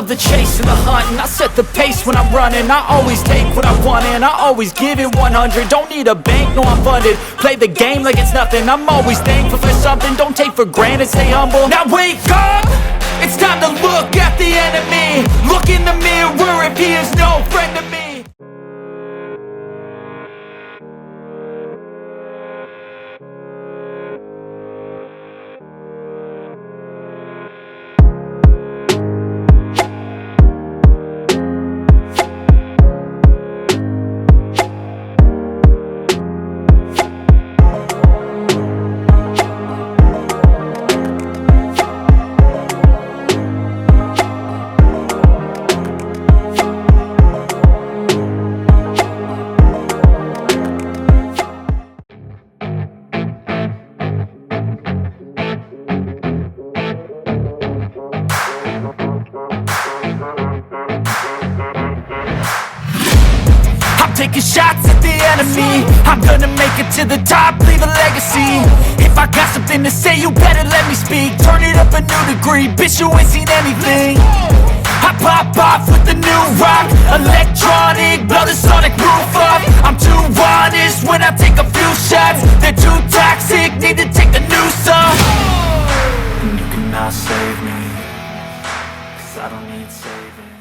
love the chase and the hunt, and I set the pace when I'm running. I always take what I want and I always give it 100. Don't need a bank, no I'm funded. Play the game like it's nothing. I'm always thankful for something. Don't take for granted, stay humble. Now wake up! It's time to look at the enemy. Look in the mirror if he is no friend to me. Taking shots at the enemy. I'm gonna make it to the top, leave a legacy. If I got something to say, you better let me speak. Turn it up a new degree, bitch, you ain't seen anything. I pop off with the new rock, electronic, blow the sonic roof up. I'm too honest when I take a few shots. They're too toxic, need to take the noose off. And you cannot save me, 'cause I don't need saving.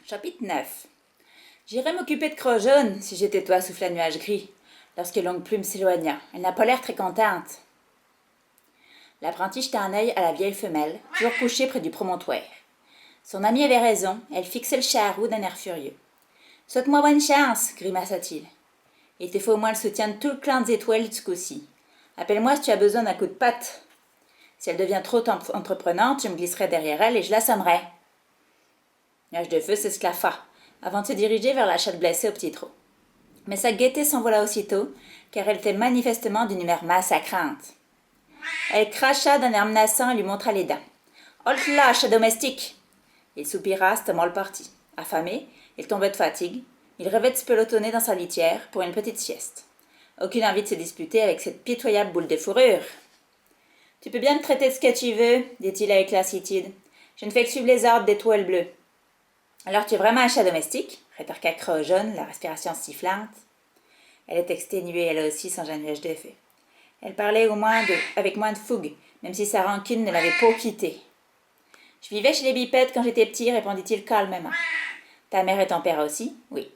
Chapitre 9. J'irais m'occuper de Croc-Jaune si j'étais toi, souffla Nuage Gris, lorsque Longue Plume s'éloigna. Elle n'a pas l'air très contente. L'apprenti jeta un œil à la vieille femelle, toujours couchée près du promontoire. Son ami avait raison, elle fixait le charroux d'un air furieux. « Souhaite-moi bonne chance, grimaça-t-il. Il te faut au moins le soutien de tout le clan des étoiles du coup-ci. Appelle-moi si tu as besoin d'un coup de patte. Si elle devient trop entreprenante, je me glisserai derrière elle et je l'assommerai. » Nuage de Feu s'esclaffa, avant de se diriger vers la chatte blessée au petit trot. Mais sa gaieté s'envola aussitôt, car elle était manifestement d'une humeur massacrante. Elle cracha d'un air menaçant et lui montra les dents. « Halte là, chat domestique !» Il soupira, stommant le parti. Affamé, il tombait de fatigue. Il rêvait de se pelotonner dans sa litière pour une petite sieste. Aucune envie de se disputer avec cette pitoyable boule de fourrure. « Tu peux bien me traiter de ce que tu veux, dit-il avec lassitude. Je ne fais que suivre les ordres d'Étoile Bleue. » « Alors tu es vraiment un chat domestique ?» rétorqua Croc-Jaune, la respiration sifflante. Elle est exténuée, elle aussi, sans un nuage de feu. Elle parlait avec moins de fougue, même si sa rancune ne l'avait pas quittée. « Je vivais chez les bipèdes quand j'étais petit, répondit-il calmement. « Ta mère et ton père aussi ?»« Oui. »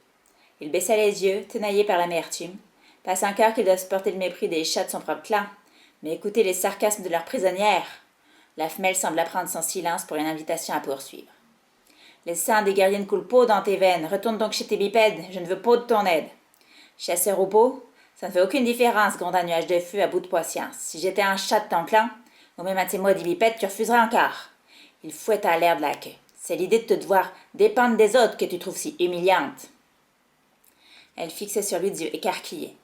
Il baissa les yeux, tenaillé par l'amertume, pensant encore qu'il doit supporter le mépris des chats de son propre clan, mais écouter les sarcasmes de leur prisonnière. La femelle sembla prendre son silence pour une invitation à poursuivre. « Le sang des guerriers ne coule pas dans tes veines. Retourne donc chez tes bipèdes. Je ne veux pas de ton aide. » Chasseur ou beau, ça ne fait aucune différence, gronda Nuage de Feu à bout de patience. Si j'étais un chat de ton clan, ou même un de ces maudits bipèdes, tu refuserais encore. Il fouetta l'air de la queue. C'est l'idée de te devoir dépendre des autres que tu trouves si humiliante. Elle fixait sur lui des yeux écarquillés.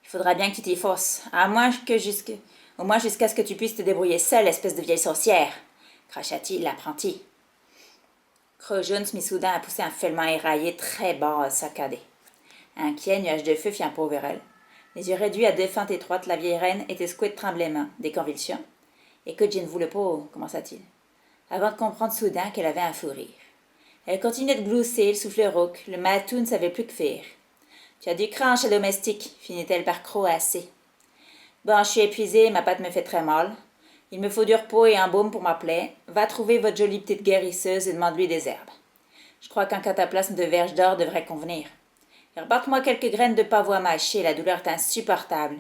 Il faudra bien que tu t'y forces, au moins jusqu'à ce que tu puisses te débrouiller seule, espèce de vieille sorcière, cracha-t-il l'apprenti. Croc-Jaune se mit soudain à pousser un feulement éraillé très bas, saccadé. Inquiet, Nuage de Feu fit un pas vers elle. Les yeux réduits à deux fentes étroites, la vieille reine était secouée de tremblements, des convulsions. « Écoute, je ne voulais pas, » commença-t-il, avant de comprendre soudain qu'elle avait un fou rire. Elle continuait de glousser, le souffle rauque, le matou ne savait plus que faire. « Tu as du cran, chat domestique, finit-elle par croasser. « Bon, je suis épuisée, ma patte me fait très mal. Il me faut du repos et un baume pour ma plaie. Va trouver votre jolie petite guérisseuse et demande-lui des herbes. Je crois qu'un cataplasme de verge d'or devrait convenir. Et reporte-moi quelques graines de pavot à mâcher, la douleur est insupportable. »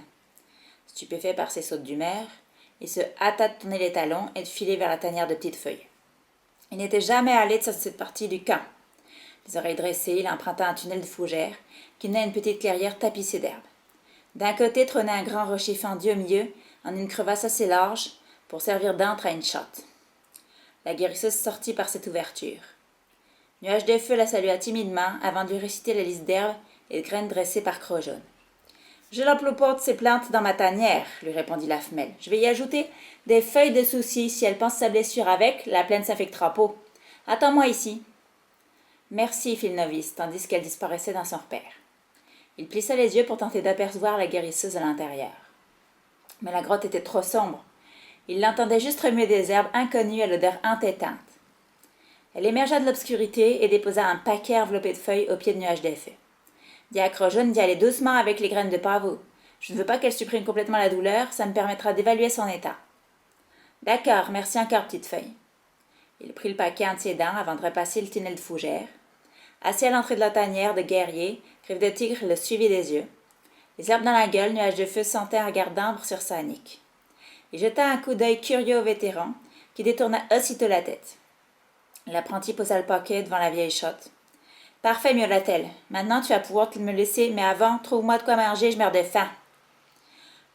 Stupéfait par ces sautes d'humeur, il se hâta de tourner les talons et de filer vers la tanière de petites feuilles. Il n'était jamais allé de cette partie du camp. Les oreilles dressées, il emprunta un tunnel de fougères qui menait à une petite clairière tapissée d'herbes. D'un côté trônait un grand rocher fendu au milieu, en une crevasse assez large, pour servir d'antre à une chatte. La guérisseuse sortit par cette ouverture. Nuage de Feu la salua timidement avant de lui réciter la liste d'herbes et de graines dressées par Croc-Jaune. « Je l'emploie pas de ces plantes dans ma tanière, » lui répondit la femelle. « Je vais y ajouter des feuilles de souci. Si elle pense sa blessure avec, la plaine s'infectera pas. Attends-moi ici. » « Merci, fit le novice, tandis qu'elle disparaissait dans son repère. Il plissa les yeux pour tenter d'apercevoir la guérisseuse à l'intérieur. Mais la grotte était trop sombre. Il l'entendait juste remuer des herbes inconnues à l'odeur entêtante. Elle émergea de l'obscurité et déposa un paquet enveloppé de feuilles au pied de Nuage des Feux. Dis à Crojaune d'y aller doucement avec les graines de pavot. Je ne veux pas qu'elle supprime complètement la douleur, ça me permettra d'évaluer son état. D'accord, merci encore, petite feuille. Il prit le paquet entre ses dents avant de repasser le tunnel de fougère. Assis à l'entrée de la tanière de guerrier, Griffe de Tigre le suivit des yeux. Les herbes dans la gueule, Nuage de Feu sentait un regard d'ambre sur sa nuque. Il jeta un coup d'œil curieux au vétéran, qui détourna aussitôt la tête. L'apprenti posa le paquet devant la vieille chotte. « Parfait, miaula-t-elle. Maintenant, tu vas pouvoir me laisser, mais avant, trouve-moi de quoi manger, je meurs de faim. »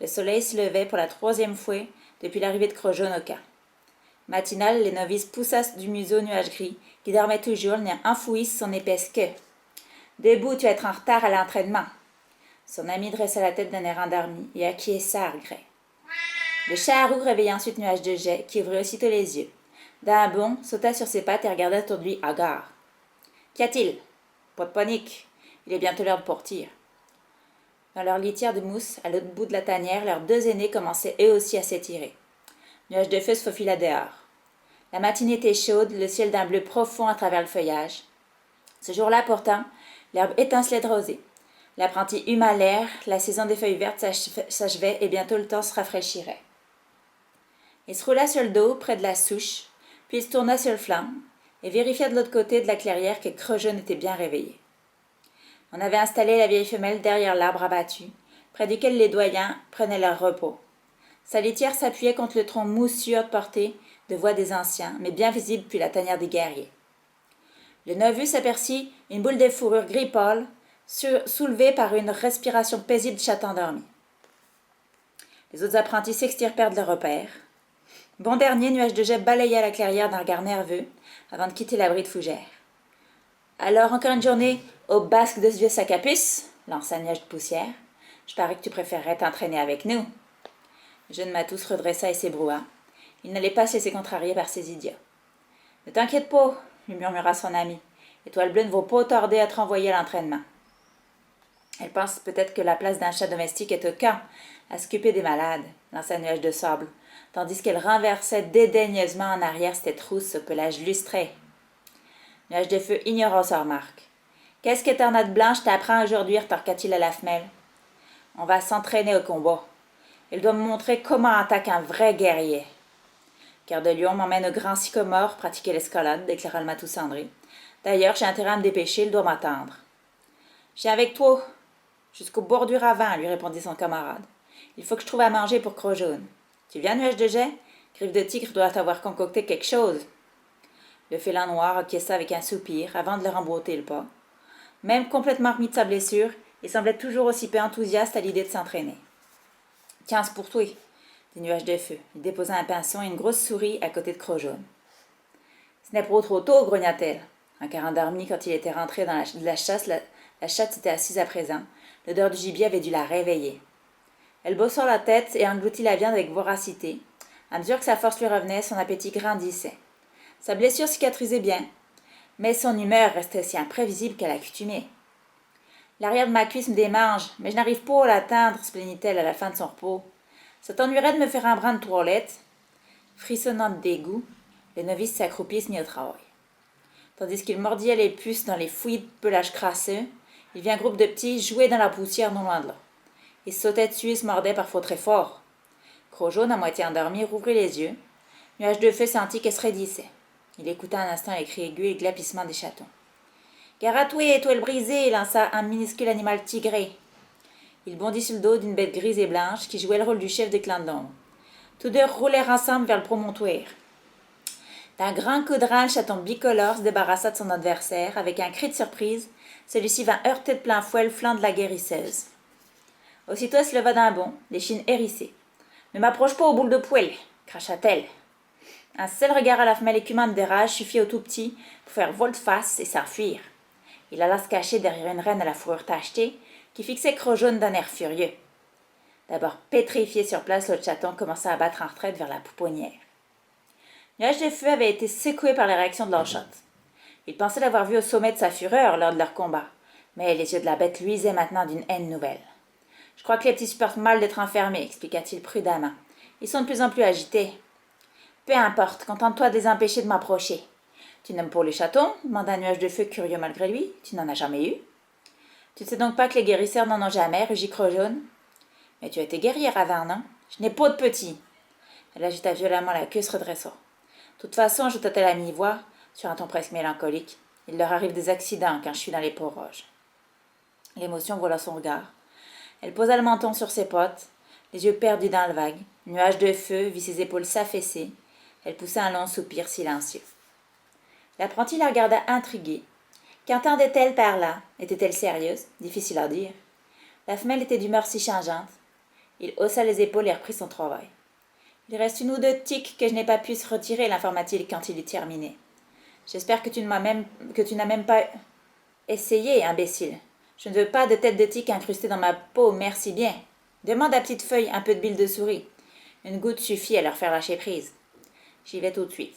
Le soleil se levait pour la 3e fois depuis l'arrivée de Crojaune au camp. Matinal, les novices poussa du museau Nuage Gris, qui dormait toujours, le nez enfoui sous son épaisse queue. « Debout, tu vas être en retard à l'entraînement. » Son ami dressa la tête d'un air endormi et acquiesça à regret. Le charroux réveilla ensuite Nuage de Jet, qui ouvrit aussitôt les yeux. D'un bond, sauta sur ses pattes et regarda autour de lui hagard. « Qu'y a-t-il ?»« Pas de panique. Il est bientôt l'heure de partir. » Dans leur litière de mousse, à l'autre bout de la tanière, leurs 2 aînés commençaient eux aussi à s'étirer. Nuage de Feu se faufila dehors. La matinée était chaude, le ciel d'un bleu profond à travers le feuillage. Ce jour-là, pourtant, l'herbe étincelait de rosée. L'apprenti huma l'air, la saison des feuilles vertes s'achevait et bientôt le temps se rafraîchirait. Il se roula sur le dos, près de la souche, puis il se tourna sur le flanc et vérifia de l'autre côté de la clairière que Crojaune était bien réveillé. On avait installé la vieille femelle derrière l'arbre abattu, près duquel les doyens prenaient leur repos. Sa litière s'appuyait contre le tronc moussu haute portée de voix des anciens, mais bien visible depuis la tanière des guerriers. Le novus aperçut une boule de fourrure gris pâle, soulevée par une respiration paisible de chat endormi. Les autres apprentis s'extirpèrent de leur repère. Bon dernier, Nuage de Jet balaya la clairière d'un regard nerveux avant de quitter l'abri de fougère. « Alors, encore une journée au basque de ce vieux sac à puce ?» lança Nuage de Poussière. « Je parie que tu préférerais t'entraîner avec nous. » Le jeune matou se redressa et s'ébroua. Il n'allait pas se laisser contrarier par ces idiots. « Ne t'inquiète pas, » lui murmura son ami. « Étoile Bleue ne vaut pas tarder à te renvoyer à l'entraînement. » Elle pense peut-être que la place d'un chat domestique est au camp, à s'occuper des malades, lança Nuage de Sable, tandis qu'elle renversait dédaigneusement en arrière cette trousse au pelage lustré. Nuage de Feu ignora sa remarque. « Qu'est-ce que Tornade Blanche t'apprend aujourd'hui ?» retorqua-t-il à la femelle. « On va s'entraîner au combat. Il doit me montrer comment attaque un vrai guerrier. »« Cœur de Lion m'emmène au grand sycomore pratiquer l'escalade, déclara le matou cendré. D'ailleurs, j'ai intérêt à me dépêcher, il doit m'attendre. »« Je viens avec toi. Jusqu'au bord du ravin, lui répondit son camarade. Il faut que je trouve à manger pour Crojaune. Tu viens, Nuage de Jet? Griffe de Tigre doit avoir concocté quelque chose. Le félin noir acquiesça avec un soupir avant de leur emboîter le pas. Même complètement remis de sa blessure, il semblait toujours aussi peu enthousiaste à l'idée de s'entraîner. 15 pour toi, dit Nuage de Feu. Il déposa un pinceau et une grosse souris à côté de Crojaune. Ce n'est pas trop tôt, grogna-t-elle. Encore endormi quand il était rentré dans la chasse, la chatte s'était assise à présent. L'odeur du gibier avait dû la réveiller. Elle bossa la tête et engloutit la viande avec voracité. À mesure que sa force lui revenait, son appétit grandissait. Sa blessure cicatrisait bien, mais son humeur restait aussi imprévisible qu'à l'accoutumée. L'arrière de ma cuisse me démange, mais je n'arrive pas à l'atteindre, se plaignit-elle à la fin de son repos. Ça t'ennuierait de me faire un brin de toilette? Frissonnant de dégoût, le novice s'accroupit et se mit au travail. Tandis qu'il mordillait les puces dans les fouillis de pelage crasseux, il vit un groupe de petits jouer dans la poussière non loin de là. Ils sautaient dessus et se mordaient parfois très fort. Crojaune, à moitié endormi, rouvrit les yeux. Nuage de Feu sentit qu'elle se raidissait. Il écouta un instant les cris aigus et le glapissement des chatons. « Gare à toi, étoile brisée !» lança un minuscule animal tigré. Il bondit sur le dos d'une bête grise et blanche qui jouait le rôle du chef des clans de l'ombre. Tous deux roulèrent ensemble vers le promontoire. D'un grand coup de rein, le chaton bicolore se débarrassa de son adversaire. Avec un cri de surprise, celui-ci vint heurter de plein fouet le flanc de la guérisseuse. Aussitôt, elle se leva d'un bond, l'échine hérissée. « Ne m'approche pas aux boules de poêle !» cracha-t-elle. Un seul regard à la femelle écumante de rage suffit au tout petit pour faire volte-face et s'enfuir. Il alla se cacher derrière une reine à la fourrure tachetée qui fixait Crojaune d'un air furieux. D'abord pétrifié sur place, l'autre chaton commença à battre en retraite vers la pouponnière. Nuage de Feu avait été secoué par les réactions de leur chatte. Il pensait l'avoir vue au sommet de sa fureur lors de leur combat, mais les yeux de la bête luisaient maintenant d'une haine nouvelle. « Je crois que les petits supportent mal d'être enfermés, expliqua-t-il prudemment. Ils sont de plus en plus agités. Peu importe, contente-toi de les empêcher de m'approcher. Tu n'aimes pas les chatons demanda un nuage de feu curieux malgré lui. Tu n'en as jamais eu. Tu ne sais donc pas que les guérisseurs n'en ont jamais, rugit Crojaune. Mais tu as été guerrière avant, non? Je n'ai pas de petit. Elle agita violemment la queue, se redressant. De toute façon, ajouta-t-elle à mi-voix, sur un ton presque mélancolique, il leur arrive des accidents quand je suis dans les parages. L'émotion vola son regard. Elle posa le menton sur ses potes, les yeux perdus dans le vague. Nuage de feu vit ses épaules s'affaisser. Elle poussa un long soupir silencieux. L'apprenti la regarda intriguée. Qu'entendait-elle par là? Était-elle sérieuse? Difficile à dire. La femelle était d'humeur si changeante. Il haussa les épaules et reprit son travail. Il reste une ou deux tiques que je n'ai pas pu se retirer, l'informa-t-il quand il eut terminé. J'espère que tu n'as même pas essayé, imbécile. Je ne veux pas de tête de tique incrustée dans ma peau, merci bien. Demande à Petite Feuille un peu de bile de souris. Une goutte suffit à leur faire lâcher prise. J'y vais tout de suite.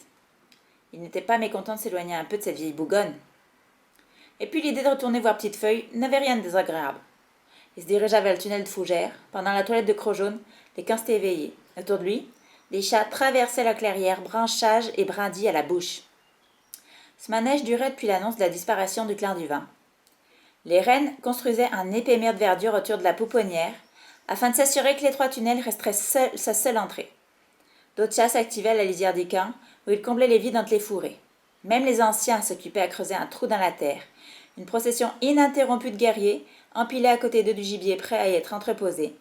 Il n'était pas mécontent de s'éloigner un peu de cette vieille bougonne. Et puis l'idée de retourner voir Petite Feuille n'avait rien de désagréable. Il se dirigea vers le tunnel de fougère. Pendant la toilette de Crojaune, les camps s'étaient éveillés. Autour de lui, les chats traversaient la clairière, branchages et brindilles à la bouche. Ce manège durait depuis l'annonce de la disparition du clan du vent. Les rennes construisaient un épais mur de verdure autour de la pouponnière, afin de s'assurer que l'étroit tunnel resterait sa seule entrée. D'autres chats s'activaient à la lisière des camps, où ils comblaient les vides entre les fourrés. Même les anciens s'occupaient à creuser un trou dans la terre. Une procession ininterrompue de guerriers empilait à côté d'eux du gibier prêt à y être entreposé.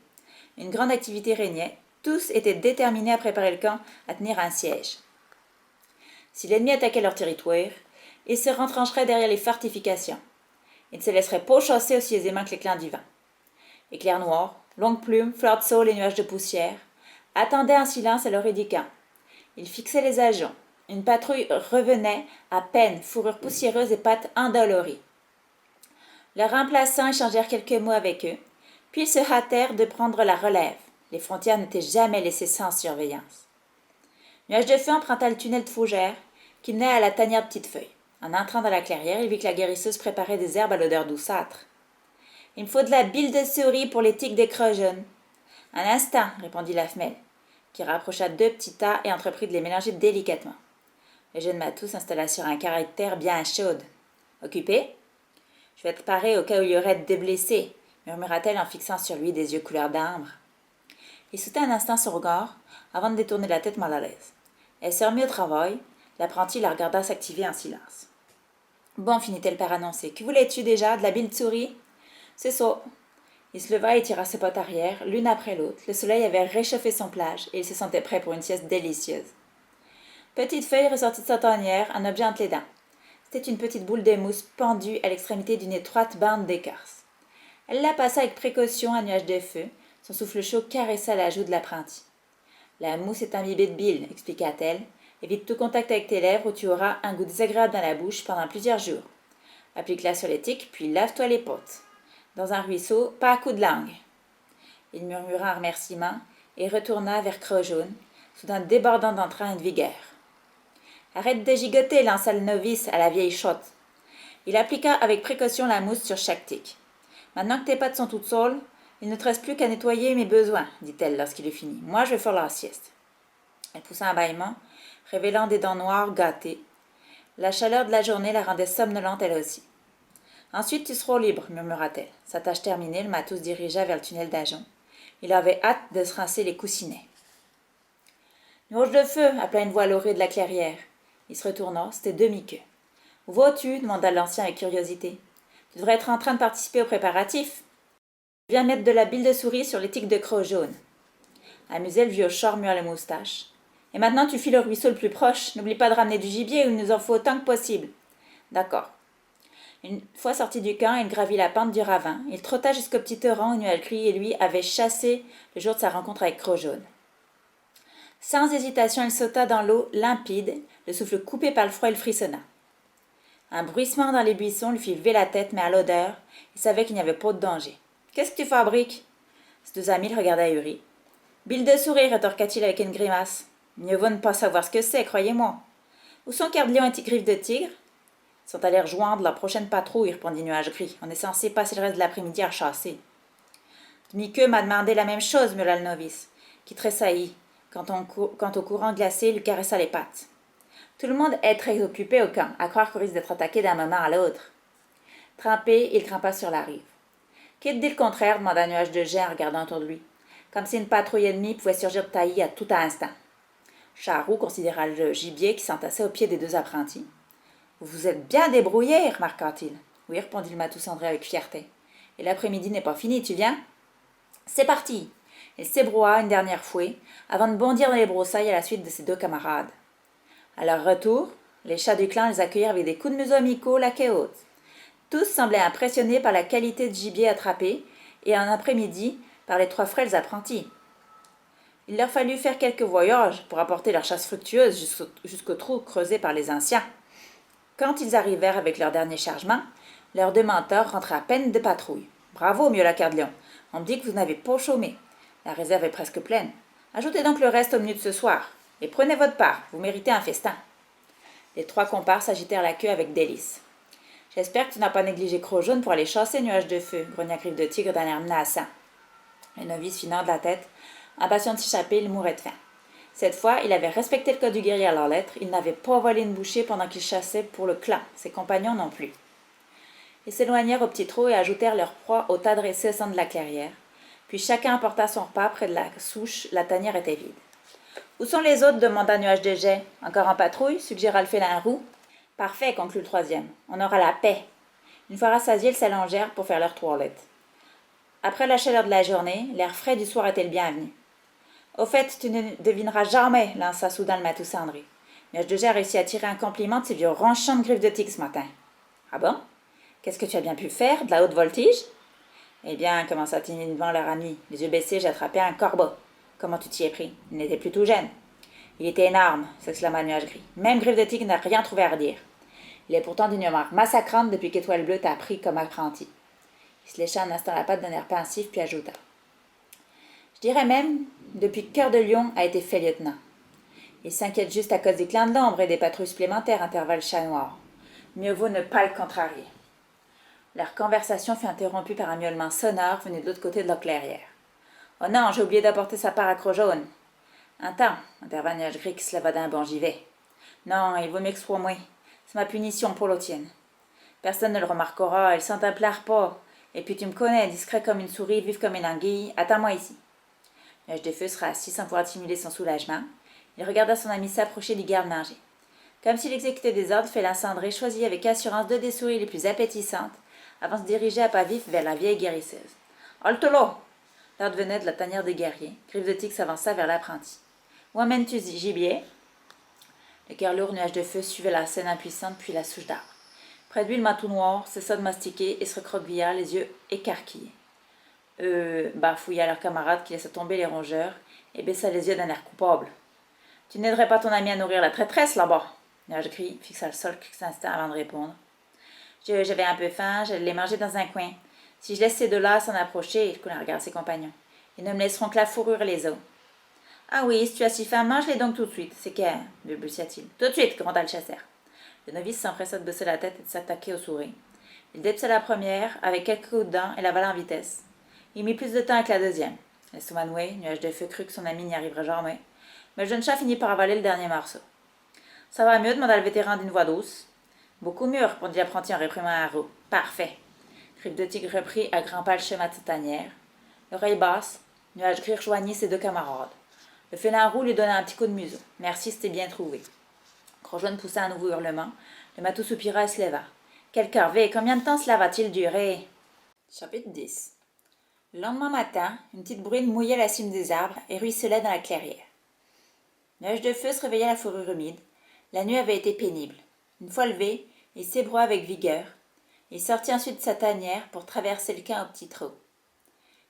Une grande activité régnait. Tous étaient déterminés à préparer le camp à tenir un siège. Si l'ennemi attaquait leur territoire, ils se retrancheraient derrière les fortifications. Ils ne se laisseraient pas chasser aussi aisément que les clans du vent. Éclairs noirs, longues plumes, fleurs de saule et nuages de poussière attendaient en silence à l'orée du camp. Ils fixaient les agents. Une patrouille revenait à peine, fourrure poussiéreuse et pattes endolories. Leurs remplaçants échangèrent quelques mots avec eux, puis ils se hâtèrent de prendre la relève. Les frontières n'étaient jamais laissées sans surveillance. Nuage de feu emprunta le tunnel de fougère qui menait à la tanière de Petite Feuille. En entrant dans la clairière, il vit que la guérisseuse préparait des herbes à l'odeur douceâtre. « Il me faut de la bile de souris pour les tiques des Crojaune. »« Un instant, » répondit la femelle, qui rapprocha deux petits tas et entreprit de les mélanger délicatement. Le jeune matou s'installa sur un caractère bien chaude. « Occupé? »« Je vais te parer au cas où il y aurait des blessés, » murmura-t-elle en fixant sur lui des yeux couleur d'ambre. Il soutint un instant son regard avant de détourner la tête mal à l'aise. Elle se remit au travail. L'apprenti la regarda s'activer en silence. « Bon, finit-elle par annoncer. Que voulais-tu déjà? De la bile de souris? »« C'est ça. » Il se leva et tira ses pattes arrière, l'une après l'autre. Le soleil avait réchauffé son plage et il se sentait prêt pour une sieste délicieuse. Petite Feuille ressortit de sa tanière, un objet entre les dents. C'était une petite boule de mousse pendue à l'extrémité d'une étroite bande d'écorce. Elle la passa avec précaution à Nuage de Feu. Son souffle chaud caressa la joue de l'apprenti. « La mousse est imbibée de bile, » expliqua-t-elle. « Évite tout contact avec tes lèvres ou tu auras un goût désagréable dans la bouche pendant plusieurs jours. Applique-la sur les tiques, puis lave-toi les potes. Dans un ruisseau, pas à coups de langue. » Il murmura un remerciement et retourna vers Crojaune, soudain débordant d'entrain et de vigueur. « Arrête de gigoter, lança le novice à la vieille chotte. Il appliqua avec précaution la mousse sur chaque tique. « Maintenant que tes pattes sont toutes seules, il ne te reste plus qu'à nettoyer mes besoins, dit-elle lorsqu'il eut fini. Moi, je vais faire la sieste. Elle poussa un bâillement, révélant des dents noires gâtées. La chaleur de la journée la rendait somnolente elle aussi. Ensuite, tu seras libre, murmura-t-elle. Sa tâche terminée, le matou se dirigea vers le tunnel d'Ajon. Il avait hâte de se rincer les coussinets. Nuage de feu, appela une voix lorée de la clairière. Il se retourna, c'était demi-queue. Où vas-tu? Demanda l'ancien avec curiosité. Tu devrais être en train de participer aux préparatifs. Viens mettre de la bile de souris sur les tiques de Crojaune. Amusé, le vieux char mua les moustaches. Et maintenant, tu files au ruisseau le plus proche. N'oublie pas de ramener du gibier, il nous en faut autant que possible. D'accord. Une fois sorti du camp, il gravit la pente du ravin. Il trotta jusqu'au petit torrent où Nualcri et lui avaient chassé le jour de sa rencontre avec Crojaune. Sans hésitation, il sauta dans l'eau limpide, le souffle coupé par le froid, il frissonna. Un bruissement dans les buissons lui fit lever la tête, mais à l'odeur, il savait qu'il n'y avait pas de danger. « Qu'est-ce que tu fabriques ?» Ses deux amis le regardaient ahuris. « Bile de souris, rétorqua-t-il avec une grimace. Mieux vaut ne pas savoir ce que c'est, croyez-moi. Où sont Carblion et Griffes de Tigre? Ils sont allés rejoindre la prochaine patrouille, répondit Nuage Gris. On est censé passer le reste de l'après-midi à chasser. Demi-queue m'a demandé la même chose, miaula le novice, qui tressaillit. Quant au courant glacé, il lui caressa les pattes. Tout le monde est très occupé au camp, à croire qu'on risque d'être attaqué d'un moment à l'autre. Trempé, il grimpa sur la rive. Qui te dit le contraire demanda un nuage de jet en regardant autour de lui, comme si une patrouille ennemie pouvait surgir de taillis à tout instant. Charroux considéra le gibier qui s'entassait aux pieds des deux apprentis. Vous vous êtes bien débrouillés, remarqua-t-il. Oui, répondit le matou cendré avec fierté. Et l'après-midi n'est pas fini, tu viens? C'est parti! Il s'ébroua une dernière fouée avant de bondir dans les broussailles à la suite de ses deux camarades. À leur retour, les chats du clan les accueillirent avec des coups de museau amicaux la queue haute. Tous semblaient impressionnés par la qualité de gibier attrapé et en après-midi par les trois frêles apprentis. Il leur fallut faire quelques voyages pour apporter leur chasse fructueuse jusqu'au trou creusé par les anciens. Quand ils arrivèrent avec leur dernier chargement, leurs deux mentors rentraient à peine de patrouille. Bravo, mieux la cœur de lion. On me dit que vous n'avez pas chômé. La réserve est presque pleine. Ajoutez donc le reste au menu de ce soir. Et prenez votre part, vous méritez un festin. Les trois comparses agitèrent la queue avec délice. J'espère que tu n'as pas négligé Croc-Jaune pour aller chasser Nuage de Feu, grogna Griffe de Tigre d'un air menaçant. Le novice fit de la tête. Impatient de s'échapper, il mourait de faim. Cette fois, il avait respecté le code du guerrier à leur lettre. Il n'avait pas volé une bouchée pendant qu'il chassait pour le clan. Ses compagnons non plus. Ils s'éloignèrent au petit trot et ajoutèrent leur proie au tas dressé au centre de la clairière. Puis chacun apporta son repas près de la souche. La tanière était vide. « Où sont les autres » demanda Nuage de Jet. « Encore en patrouille » suggéra le félin roux. « Parfait » conclut le troisième. « On aura la paix. » Une fois rassasiés, ils s'allongèrent pour faire leur toilette. Après la chaleur de la journée, l'air frais du soir était le bienvenu. « Au fait, tu ne devineras jamais » lança soudain le matou cendré. Nuage de Jet a réussi à tirer un compliment de ses vieux ronchons de Griffe de Tigre ce matin. « Ah bon? Qu'est-ce que tu as bien pu faire? De la haute voltige? » Eh bien, commença timidement leur ami. Les yeux baissés, j'attrapais un corbeau. Comment tu t'y es pris? Il n'était plus tout jeune. Il était énorme, s'exclama Nuage Gris. Même Griffe de Tigre n'a rien trouvé à redire. Il est pourtant d'une humeur massacrante depuis qu'Étoile Bleue t'a pris comme apprenti. Il se lécha un instant la patte d'un air pensif, puis ajouta. Je dirais même, depuis que Cœur de Lion a été fait lieutenant. Il s'inquiète juste à cause des clans de l'ombre et des patrouilles supplémentaires, intervint le chat noir. Mieux vaut ne pas le contrarier. Leur conversation fut interrompue par un miaulement sonore venu de l'autre côté de la clairière. « Oh non, j'ai oublié d'apporter sa part à Croc-Jaune. »« Un temps, » intervint Nuage Gris qui se leva d'un bon givet. « Non, il vaut mieux que ce soit moi. C'est ma punition pour la tienne. Personne ne le remarquera, il s'en t'implère pas. Et puis tu me connais, discret comme une souris, vif comme une anguille. Attends-moi ici. » Nuage de Feu sera assis sans pouvoir dissimuler son soulagement. Il regarda son ami s'approcher du garde-manger. Comme s'il exécutait des ordres, Félin Cendré choisit avec assurance deux des souris les plus appétissantes, avant de se diriger à pas vif vers la vieille guérisseuse. « Halte là !» L'ordre venait de la tanière des guerriers. Griffe de Tigre s'avança vers l'apprenti. « Où amènes-tu gibier ?» Le cœur lourd Nuage de Feu suivait la scène impuissante puis la souche d'arbre. Près de lui, le matou noir cessa de mastiquer et se recroquevilla, les yeux écarquillés. Bafouilla leur camarade qui laissa tomber les rongeurs et baissa les yeux d'un air coupable. « Tu n'aiderais pas ton ami à nourrir la traîtresse là-bas ?» Nuage Gris fixa le sol quelques instants avant de répondre. J'avais un peu faim, je l'ai mangé dans un coin. Si je laisse ces deux-là s'en approcher, il coula regarder ses compagnons. Ils ne me laisseront que la fourrure et les os. Ah oui, si tu as si faim, mange-les donc tout de suite. C'est qu'un, balbutia-t-il. Tout de suite, gronda le chasseur. Le novice s'empressa de baisser la tête et de s'attaquer aux souris. Il dépeça la première, avec quelques coups de dents, et l'avala en vitesse. Il mit plus de temps avec la deuxième. L'estomac noué, Nuage de Feu crut que son ami n'y arriverait jamais. Mais le jeune chat finit par avaler le dernier morceau. Ça va mieux, demanda le vétéran d'une voix douce. Beaucoup mieux, répondit l'apprenti en réprimant un roux. Parfait. Griffe de Tigre reprit à grands pas le chemin de sa tanière. L'oreille basse, Nuage Gris rejoignit ses deux camarades. Le félin roux lui donna un petit coup de museau. Merci, c'était bien trouvé. Croc-Jaune poussa un nouveau hurlement. Le matou soupira et se leva. Quelle corvée, combien de temps cela va-t-il durer? Chapitre 10. Le lendemain matin, une petite bruine mouillait la cime des arbres et ruisselait dans la clairière. Nuage de Feu se réveilla à la fourrure humide. La nuit avait été pénible. Une fois levé, il s'ébroua avec vigueur. Il sortit ensuite de sa tanière pour traverser le camp au petit trot.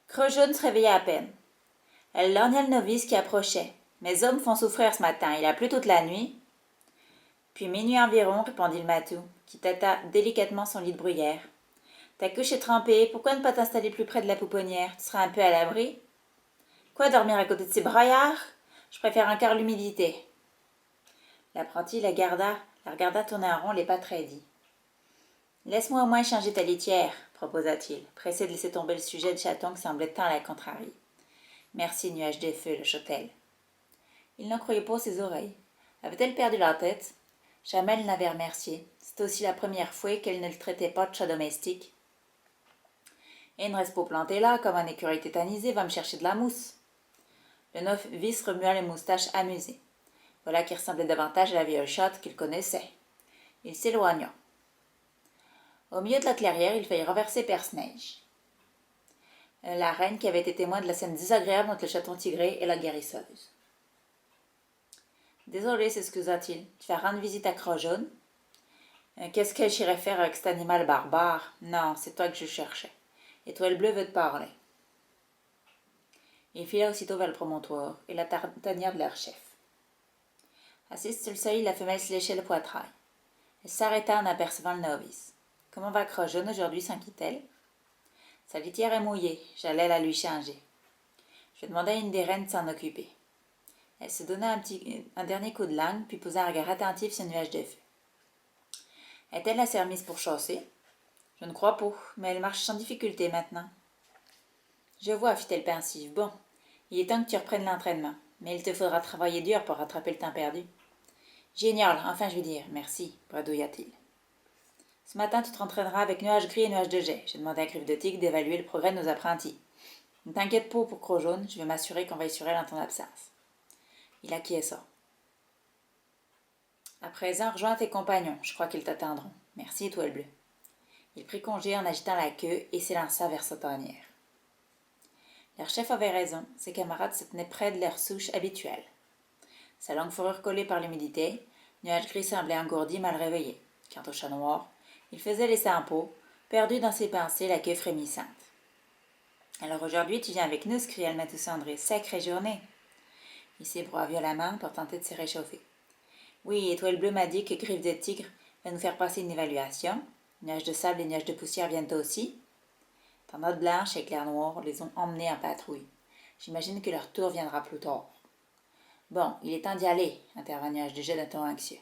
Croc-Jaune se réveilla à peine. Elle lorgna le novice qui approchait. « Mes hommes font souffrir ce matin, il a plu toute la nuit. » Puis minuit environ, répondit le matou, qui tâta délicatement son lit de bruyère. « Ta couche est trempée, pourquoi ne pas t'installer plus près de la pouponnière? Tu seras un peu à l'abri. »« Quoi, dormir à côté de ces braillards? Je préfère encore l'humidité. » L'apprenti la regarda tourner en rond, les pattes raidies. « Laisse-moi au moins changer ta litière, » proposa-t-il, pressé de laisser tomber le sujet de chaton qui semblait tant à la contrarier. « Merci, Nuage de Feu, le chotel. » Il n'en croyait pas ses oreilles. Avait-elle perdu la tête? Jamais elle n'avait remercié. C'était aussi la première fois qu'elle ne le traitait pas de chat domestique. Et ne reste pas planté là, comme un écureuil tétanisé, va me chercher de la mousse. Le novice remua les moustaches amusé. Voilà qui ressemblait davantage à la vieille chatte qu'il connaissait. Il s'éloigna. Au milieu de la clairière, il faillit renverser Perce-Neige. La reine qui avait été témoin de la scène désagréable entre le chaton tigré et la guérisseuse. Désolé, s'excusa-t-il. Tu vas rendre visite à Crojaune? Qu'est-ce que j'irais faire avec cet animal barbare? Non, c'est toi que je cherchais. Étoile bleue veut te parler. Il fila aussitôt vers le promontoire et la tanière de leur chef. Assise sur le seuil, la femelle se léchait le poitrail. Elle s'arrêta en apercevant le novice. Comment va Crojaune aujourd'hui, s'inquiète-t-elle? Sa litière est mouillée, j'allais la lui changer. Je demandai à une des reines de s'en occuper. Elle se donna un dernier coup de langue, puis posa un regard attentif sur le nuage de feu. Est-elle assez remise pour chasser? Je ne crois pas, mais elle marche sans difficulté maintenant. Je vois, fit-elle pensive. Bon, il est temps que tu reprennes l'entraînement, mais il te faudra travailler dur pour rattraper le temps perdu. Génial, enfin je veux dire, merci, bredouilla-t-il. Ce matin, tu te rentraîneras avec Nuage Gris et Nuage de Jet. J'ai demandé à Griffe de Tigre d'évaluer le progrès de nos apprentis. Ne t'inquiète pas pour Crojaune, je vais m'assurer qu'on veille sur elle en ton absence. Il acquiesça. À présent, rejoins tes compagnons, je crois qu'ils t'attendront. Merci, Étoile Bleue. Il prit congé en agitant la queue et s'élança vers sa tanière. Leur chef avait raison, ses camarades se tenaient près de leur souche habituelle. Sa longue fourrure collée par l'humidité, Nuage Gris semblait engourdi, mal réveillé. Quant au chat noir, il faisait les 100 pots, perdu dans ses pensées, la queue frémissante. Alors aujourd'hui, tu viens avec nous, s'écria le matou cendré. Sacrée journée! Il s'ébroua violemment pour tenter de se réchauffer. Oui, Étoile Bleue m'a dit que Griffe de Tigre va nous faire passer une évaluation. Nuages de sable et nuages de poussière viennent aussi. Tornade blanche et éclair noir les ont emmenés en patrouille. J'imagine que leur tour viendra plus tard. Bon, il est temps d'y aller, intervint Nuage de Jet d'un ton anxieux.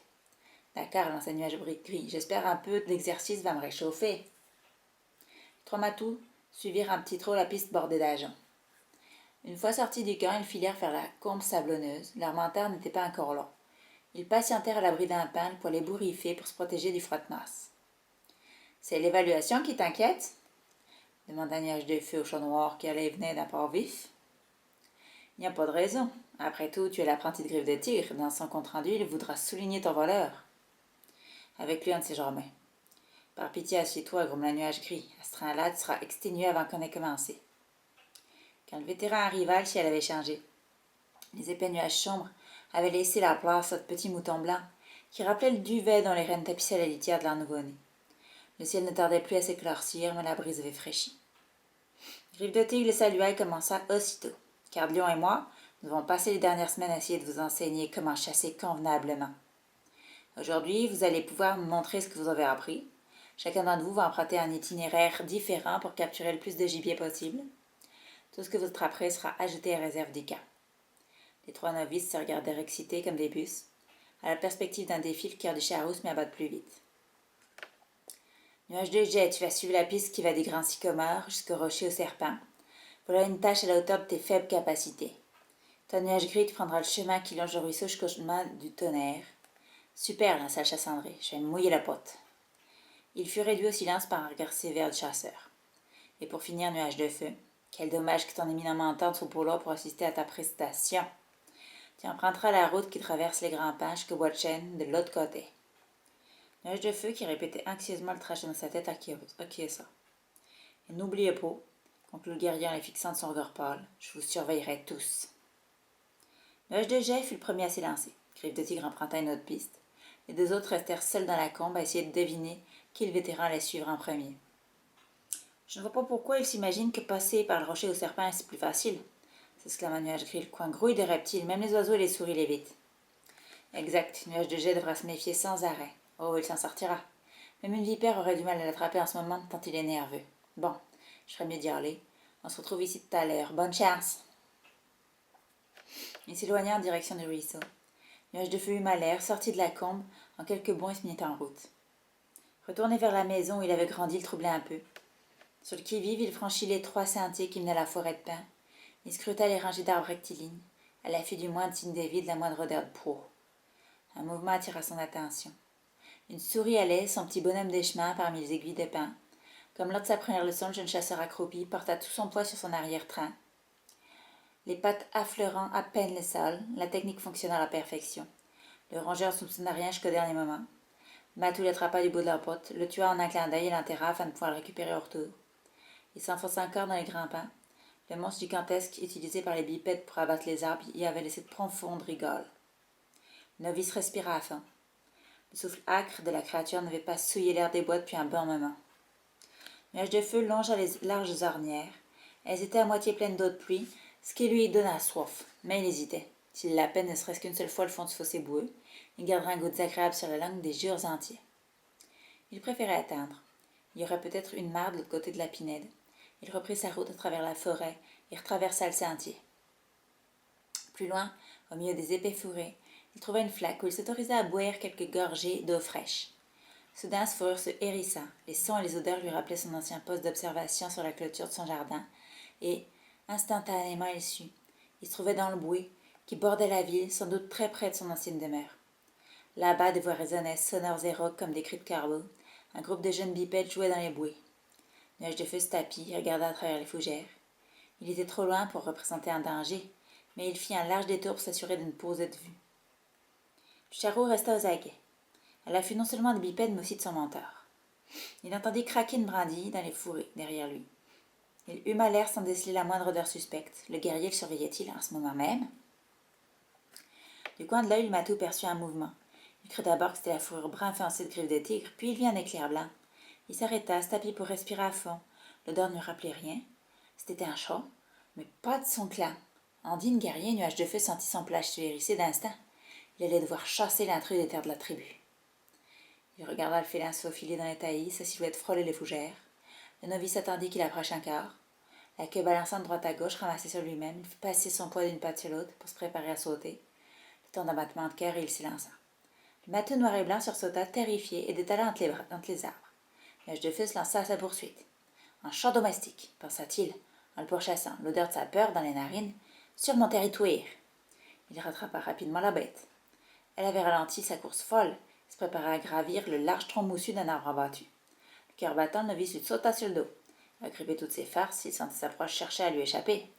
D'accord, lança Nuage Gris. J'espère un peu d'exercice va me réchauffer. Les 3 matous suivirent un petit trot la piste bordée d'ajoncs. Une fois sortis du camp, ils filèrent vers la combe sablonneuse. Leur menteur n'était pas encore là. Ils patientèrent à l'abri d'un pain, le poil ébouriffé pour se protéger du frotte-masse. C'est l'évaluation qui t'inquiète? Demanda Nuage de Feu au chat noir qui allait et venait d'un port vif. Il n'y a pas de raison. Après tout, tu es l'apprenti de Griffe de Tigre. Dans son compte-rendu, il voudra souligner ton voleur. Avec lui, on ne sait jamais. Par pitié, assieds-toi, grommela Nuage Gris. À ce train-là, tu seras exténué avant qu'on ait commencé. Quand le vétéran arriva, le ciel avait changé. Les épais nuages sombres avaient laissé la place à de petits moutons blancs qui rappelaient le duvet dont les reines tapissaient la litière de leur nouveau-né. Le ciel ne tardait plus à s'éclaircir, mais la brise avait fraîchi. Griffe de Tigre le salua et commença aussitôt. Cardlion et moi, nous avons passé les dernières semaines à essayer de vous enseigner comment chasser convenablement. Aujourd'hui, vous allez pouvoir me montrer ce que vous avez appris. Chacun d'entre vous va emprunter un itinéraire différent pour capturer le plus de gibier possible. Tout ce que vous attraperez sera ajouté à réserve des cas. Les 3 novices se regardèrent excités comme des puces. À la perspective d'un défi, le cœur du Charous mit à battre plus vite. Nuage de Jet, tu vas suivre la piste qui va des grands sycomores jusqu'au rocher au serpent. Voilà une tâche à la hauteur de tes faibles capacités. Toi, Nuage Gris, tu prendras le chemin qui longe le ruisseau jusqu'au chemin du tonnerre. Super, lança le chat cendré. Je vais me mouiller la pote. Il fut réduit au silence par un regard sévère du chasseur. Et pour finir, Nuage de Feu, quel dommage que ton éminent mentor soit pour là pour assister à ta prestation. Tu emprunteras la route qui traverse les grands pins jusqu'au bois de chêne de l'autre côté. Nuage de Feu, qui répétait anxieusement le trajet dans sa tête, acquiesça. Et n'oubliez pas, conclut le guerrier en les fixant de son regard pâle, je vous surveillerai tous. Nuage de Jet fut le premier à s'élancer. Griffe de Tigre emprunta une autre piste. Les 2 autres restèrent seuls dans la combe à essayer de deviner quel vétéran allait suivre en premier. Je ne vois pas pourquoi ils s'imaginent que passer par le rocher au serpent c'est plus facile, s'exclama Nuage Gris. Le coin grouille de reptiles, même les oiseaux et les souris l'évitent. Exact, Nuage de Jet devra se méfier sans arrêt. Oh, il s'en sortira. Même une vipère aurait du mal à l'attraper en ce moment tant il est nerveux. Bon, je ferais mieux d'y aller. On se retrouve ici tout à l'heure. Bonne chance! Il s'éloigna en direction du ruisseau. Nuage de Feu eut mal l'air, sortit de la combe. En quelques bonds, il se mit en route. Retourné vers la maison où il avait grandi, le troublait un peu. Sur le qui-vive, il franchit les 3 sentiers qui menaient à la forêt de pins. Il scruta les rangées d'arbres rectilignes, à l'affût du moindre signe de vie, de la moindre odeur de peau. Un mouvement attira son attention. Une souris allait, son petit bonhomme des chemins, parmi les aiguilles de pin. Comme lors de sa première leçon, le jeune chasseur accroupi porta tout son poids sur son arrière-train. Les pattes affleurant à peine le sol, la technique fonctionna à la perfection. Le rongeur ne soupçonna rien jusqu'au dernier moment. Matou l'attrapa du bout de la botte, le tua en un clin d'œil et l'enterra afin de pouvoir le récupérer au retour. Il s'enfonça encore dans les grands pins. Le monstre gigantesque utilisé par les bipèdes pour abattre les arbres y avait laissé de profondes rigoles. Le novice respira à fond. Le souffle âcre de la créature n'avait pas souillé l'air des bois depuis un bon moment. Nuage de feu longea les larges ornières. Elles étaient à moitié pleines d'eau de pluie, ce qui lui donna soif, mais il hésitait. S'il la peine ne serait-ce qu'une seule fois le fond du fossé boueux, il garderait un goût désagréable sur la langue des jours entiers. Il préférait attendre. Il y aurait peut-être une mare de l'autre côté de la pinède. Il reprit sa route à travers la forêt et retraversa le sentier. Plus loin, au milieu des épais fourrés, il trouva une flaque où il s'autorisa à boire quelques gorgées d'eau fraîche. Soudain, sa fourrure se hérissa. Les sons et les odeurs lui rappelaient son ancien poste d'observation sur la clôture de son jardin, et, instantanément, il sut. Il se trouvait dans le bouet, qui bordait la ville, sans doute très près de son ancienne demeure. Là-bas, des voix résonnaient, sonores et rauques comme des cris de corbeaux. Un groupe de jeunes bipèdes jouait dans les bouées. Nuage de feu se tapit et regarda à travers les fougères. Il était trop loin pour représenter un danger, mais il fit un large détour pour s'assurer d'une pause de vue. Le charreau resta aux aguets, à l'affût non seulement des bipèdes, mais aussi de son mentor. Il entendit craquer une brindille dans les fourrés derrière lui. Il huma l'air sans déceler la moindre odeur suspecte. Le guerrier le surveillait-il en ce moment même? Du coin de l'œil, le matou perçut un mouvement. Il crut d'abord que c'était la fourrure brun foncée de griffes de tigre, puis il vit un éclair blanc. Il s'arrêta, se tapit pour respirer à fond. L'odeur ne lui rappelait rien. C'était un chat, mais pas de son clan. Andine, guerrier, nuage de feu sentit son plage se hérisser d'instant. Il allait devoir chasser l'intrus des terres de la tribu. Il regarda le félin se faufiler dans les taillis, sa silhouette frôlait les fougères. Le novice attendit qu'il approche encore. La queue balançant de droite à gauche, ramassée sur lui-même, il fit passer son poids d'une patte sur l'autre pour se préparer à sauter. Le temps d'un battement de cœur et il s'élança. Le matou noir et blanc sursauta, terrifié, et détala entre les arbres. Nuage de feu se lança à sa poursuite. Un chat domestique, pensa-t-il, en le pourchassant, l'odeur de sa peur dans les narines, sur mon territoire. Il rattrapa rapidement la bête. Elle avait ralenti sa course folle, et se préparait à gravir le large tronc moussu d'un arbre abattu. Le cœur battant, le novice lui sauta sur le dos. Agrippé toutes ses farces, il sentait sa proche chercher à lui échapper.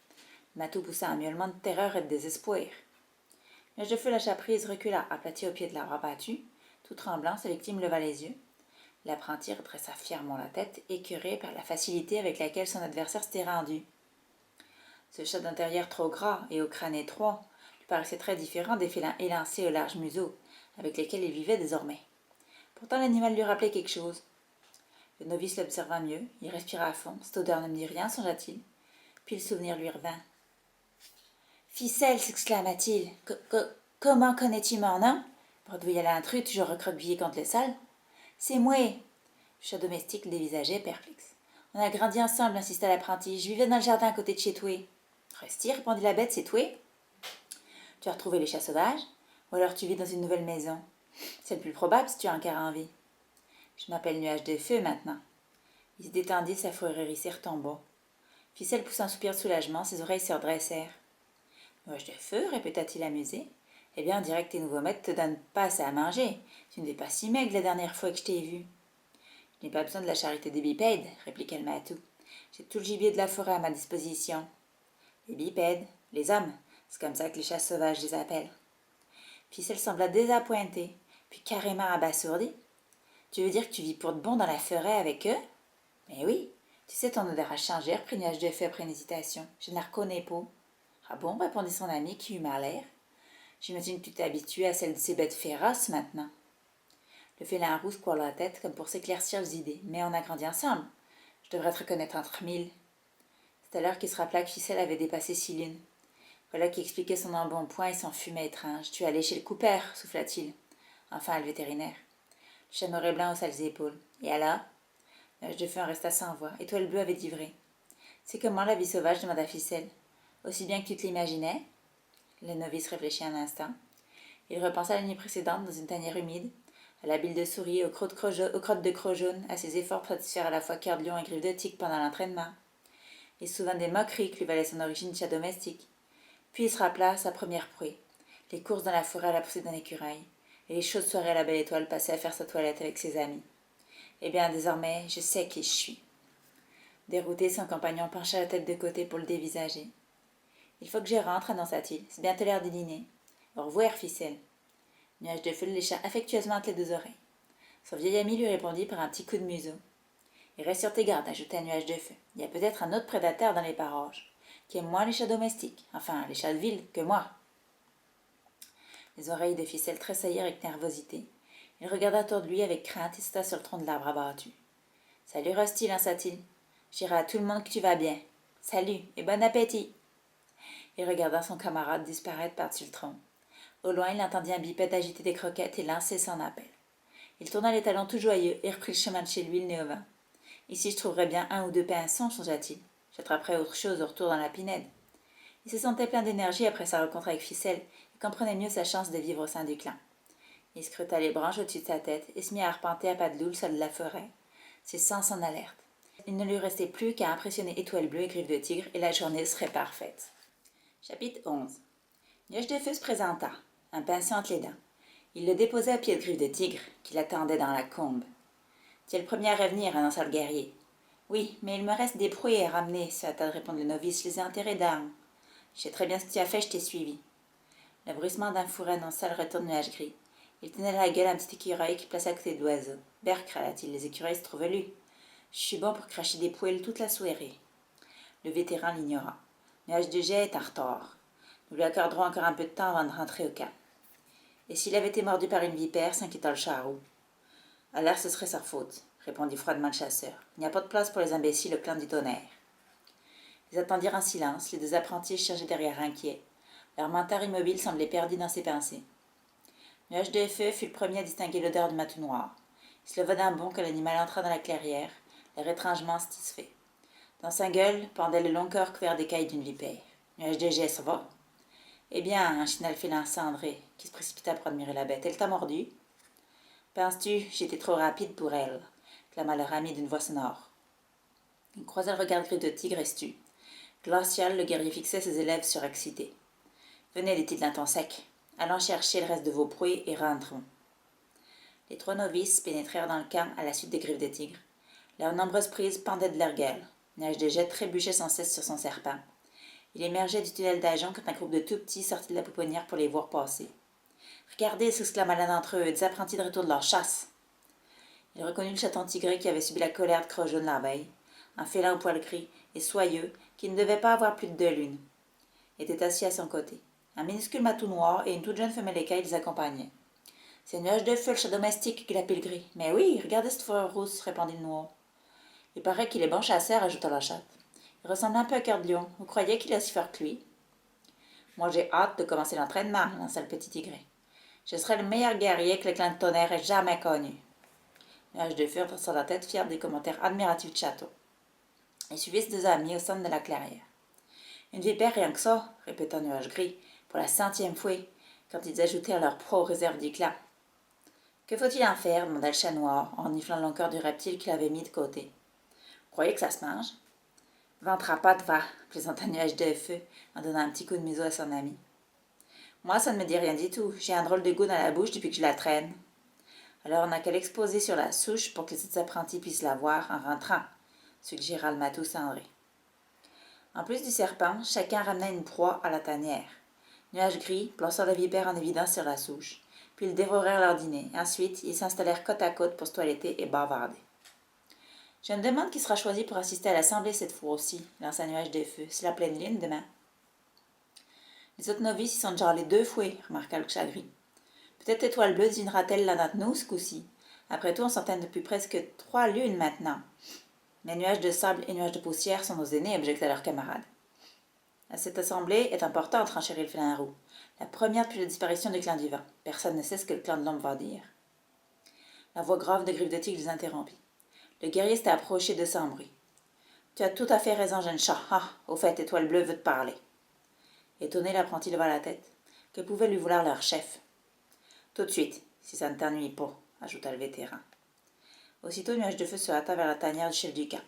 Matou poussa un miaulement de terreur et de désespoir. Nuage de feu lâcha prise, recula, aplati au pied de l'arbre abattu. Tout tremblant, sa victime leva les yeux. L'apprenti redressa fièrement la tête, écœuré par la facilité avec laquelle son adversaire s'était rendu. Ce chat d'intérieur trop gras et au crâne étroit lui paraissait très différent des félins élancés au large museau, avec lesquels il vivait désormais. Pourtant l'animal lui rappelait quelque chose. Le novice l'observa mieux, il respira à fond. Cette odeur ne me dit rien, songea-t-il. Puis le souvenir lui revint. Ficelle, s'exclama-t-il. Comment connais-tu mon nom? Bredouilla l'intrus, toujours recroquevillé contre le sol. C'est moi. Le chat domestique le dévisageait, perplexe. On a grandi ensemble, insista l'apprenti. Je vivais dans le jardin à côté de chez toi. Resti, répondit la bête, c'est toi. Tu as retrouvé les chats sauvages? Ou alors tu vis dans une nouvelle maison? C'est le plus probable si tu as encore envie. Je m'appelle Nuage de Feu maintenant. Il se détendit, sa fourrure hérissée retomba. Ficelle poussa un soupir de soulagement, ses oreilles se redressèrent. Nuage de Feu, répéta-t-il amusé. Eh bien, on dirait que tes nouveaux maîtres te donnent pas assez à manger. Tu n'étais pas si maigre la dernière fois que je t'ai vu. Je n'ai pas besoin de la charité des bipèdes, répliqua le matou. J'ai tout le gibier de la forêt à ma disposition. Les bipèdes, les hommes, c'est comme ça que les chats sauvages les appellent. Ficelle sembla désappointé, puis carrément abasourdi. Tu veux dire que tu vis pour de bon dans la forêt avec eux? Mais oui, tu sais, ton odeur a changé, reprit Nuage de Feu après une hésitation. Je ne la reconnais pas. Ah bon, répondit son ami qui eut mal l'air. J'imagine que tu t'es habitué à celle de ces bêtes féroces maintenant. Le félin roux secoua la tête comme pour s'éclaircir les idées. Mais on a grandi ensemble. Je devrais te reconnaître entre mille. C'est alors qu'il se rappela que Ficelle avait dépassé 6 lunes. Voilà qui expliquait son embonpoint et son fumet étrange. Tu es allé chez le coupeur, souffla-t-il. Enfin, le vétérinaire. Le chat noir et blanc haussa les épaules. Et alors? Nuage de Feu en resta sans voix. Étoile bleue avait dit vrai. C'est comment la vie sauvage? Demanda Ficelle. Aussi bien que tu te l'imaginais? Le novice réfléchit un instant. Il repensa à la nuit précédente dans une tanière humide, à la bile de souris, aux crottes de crocs jaunes, à ses efforts pour satisfaire à la fois cœur de lion et griffe de tigre pendant l'entraînement. Il se souvint des moqueries que lui valait son origine de chat domestique. Puis il se rappela sa première proie, les courses dans la forêt à la poussée d'un écureuil, et les chaudes soirées à la Belle Étoile passées à faire sa toilette avec ses amis. Eh bien, désormais, je sais qui je suis. Dérouté, son compagnon pencha la tête de côté pour le dévisager. Il faut que je rentre, annonça-t-il. C'est bientôt l'heure du dîner. Au revoir, ficelle. Nuage de Feu le lécha affectueusement entre les deux oreilles. Son vieil ami lui répondit par un petit coup de museau. Et reste sur tes gardes, ajouta Nuage de Feu. Il y a peut-être un autre prédateur dans les parages, qui aime moins les chats domestiques, enfin les chats de ville, que moi. Les oreilles de Ficelle tressaillirent avec nervosité. Il regarda autour de lui avec crainte et sauta sur le tronc de l'arbre abattu. Salut Rusty, lança-t-il. J'irai à tout le monde que tu vas bien. Salut et bon appétit. Il regarda son camarade disparaître par-dessus le tronc. Au loin, il entendit un bipède agiter des croquettes et lancer son appel. Il tourna les talons tout joyeux et reprit le chemin de chez lui, le nez au vent. Ici, je trouverais bien un ou deux pinsons, songea-t-il. J'attraperais autre chose au retour dans la pinède. Il se sentait plein d'énergie après sa rencontre avec Ficelle et comprenait mieux sa chance de vivre au sein du clan. Il scruta les branches au-dessus de sa tête et se mit à arpenter à pas de loup le sol de la forêt, ses sens en alerte. Il ne lui restait plus qu'à impressionner Étoile Bleue et Griffe de Tigre et la journée serait parfaite. Chapitre 11. Nuage de Feu se présenta, un pinceau entre les dents. Il le déposa à pied de Griffe de Tigre, qui l'attendait dans la combe. « Tu es le premier à revenir, annonça le guerrier. »« Oui, mais il me reste des prouées à ramener, se hâta de répondre le novice. Je les ai enterrés d'armes. Je sais très bien ce que tu as fait, je t'ai suivi. » Le bruissement d'un four annonça le retour de Nuage Gris. Il tenait à la gueule un petit écureuil qui plaça à côté de l'oiseau. « Berk, râla-t-il, les écureuils se trouvent lus. Je suis bon pour cracher des poêles toute la soirée. » Le vétéran l'ignora. « Nuage de Jet est en retard. Nous lui accorderons encore un peu de temps avant de rentrer au camp. » « Et s'il avait été mordu par une vipère, s'inquiéta le charroux. »« Alors ce serait sa faute, répondit froidement le chasseur. Il n'y a pas de place pour les imbéciles au clan du tonnerre. Ils attendirent en silence, les deux apprentis chargés derrière inquiets. Leur menteur immobile semblait perdu dans ses pensées. Nuage de Feu fut le premier à distinguer l'odeur du matou noir. Il se leva d'un bond que l'animal entra dans la clairière, l'air étrangement satisfait. Dans sa gueule pendait le long corps couvert d'écailles d'une vipère. Nuage de Jet, ça va? Eh bien, un chenal félin cendré, qui se précipita pour admirer la bête. Elle t'a mordu? Penses-tu, j'étais trop rapide pour elle, clama leur ami d'une voix sonore. Il croisa le regard gris de Tigre et stu. Glacial, le guerrier fixait ses élèves surexcités. Venez, dit-il d'un ton sec. Allons chercher le reste de vos prouées et rentrons. Les trois novices pénétrèrent dans le camp à la suite des griffes de Tigre. Leurs nombreuses prises pendaient de leur gueule. Nuage de Jet trébuchait sans cesse sur son serpent. Il émergeait du tunnel d'agent quand un groupe de tout petits sortit de la pouponnière pour les voir passer. « Regardez !» s'exclama l'un d'entre eux, des apprentis de retour de leur chasse. Il reconnut le chaton tigré qui avait subi la colère de Croc-Jaune la veille, un félin au poil gris et soyeux qui ne devait pas avoir plus de 2 lunes. Il était assis à son côté. Un minuscule matou noir et une toute jeune femelle écaille les accompagnaient. « C'est Nuage de Feu, le chat domestique, glapit le gris. »« Mais oui, regardez cette fourrure rousse, répondit le noir. »« Il paraît qu'il est bon chasseur, ajouta la chatte. Il ressemble un peu à Cœur de Lion. Vous croyez qu'il est aussi fort que lui? »« Moi, j'ai hâte de commencer l'entraînement, lança le petit tigré. Je serai le meilleur guerrier que le clan de Tonnerre ait jamais connu. » Nuage de Feu dressa la tête, fier des commentaires admiratifs de Château. Il suivit ses deux amis au centre de la clairière. « Une vipère, rien que ça, répéta Nuage Gris, pour la 100e fois, quand ils ajoutèrent leur proie aux réserves du clan. « Que faut-il en faire? Demanda le chat noir, en niflant le long corps du reptile qu'il avait mis de côté. Vous croyez que ça se mange? Ventre à pattes, va, plaisanta Nuage de Feu, en donnant un petit coup de museau à son ami. Moi, ça ne me dit rien du tout. J'ai un drôle de goût dans la bouche depuis que je la traîne. Alors on n'a qu'à l'exposer sur la souche pour que les autres apprentis puissent la voir en rentrant, suggéra le matou cendré. En plus du serpent, chacun ramena une proie à la tanière. Nuage Gris plaça la vipère en évidence sur la souche, puis ils dévorèrent leur dîner. Ensuite, ils s'installèrent côte à côte pour se toiletter et bavarder. Je me demande qui sera choisi pour assister à l'assemblée cette fois aussi, lança Nuage de Feu. C'est la pleine lune demain. Les autres novices y sont déjà allés 2 fois, remarqua le chat gris. Peut-être Étoile Bleue dînera-t-elle l'un d'entre nous ce coup-ci. Après tout, on s'entend depuis presque 3 lunes maintenant. Mais nuages de sable et nuages de poussière sont nos aînés, objecta leurs camarades. Cette assemblée est importante, renchérit le félin roux. La première depuis la disparition du clan du vent. Personne ne sait ce que le clan de l'ombre va dire. La voix grave de Griffe de Tigre les interrompit. Le guerrier s'était approché de sans bruit. Tu as tout à fait raison, jeune chat. Ah, au fait, Étoile Bleue veut te parler. Étonné, l'apprenti leva la tête. Que pouvait lui vouloir leur chef? Tout de suite, si ça ne t'ennuie pas, ajouta le vétéran. Aussitôt, Nuage de Feu se hâta vers la tanière du chef du camp.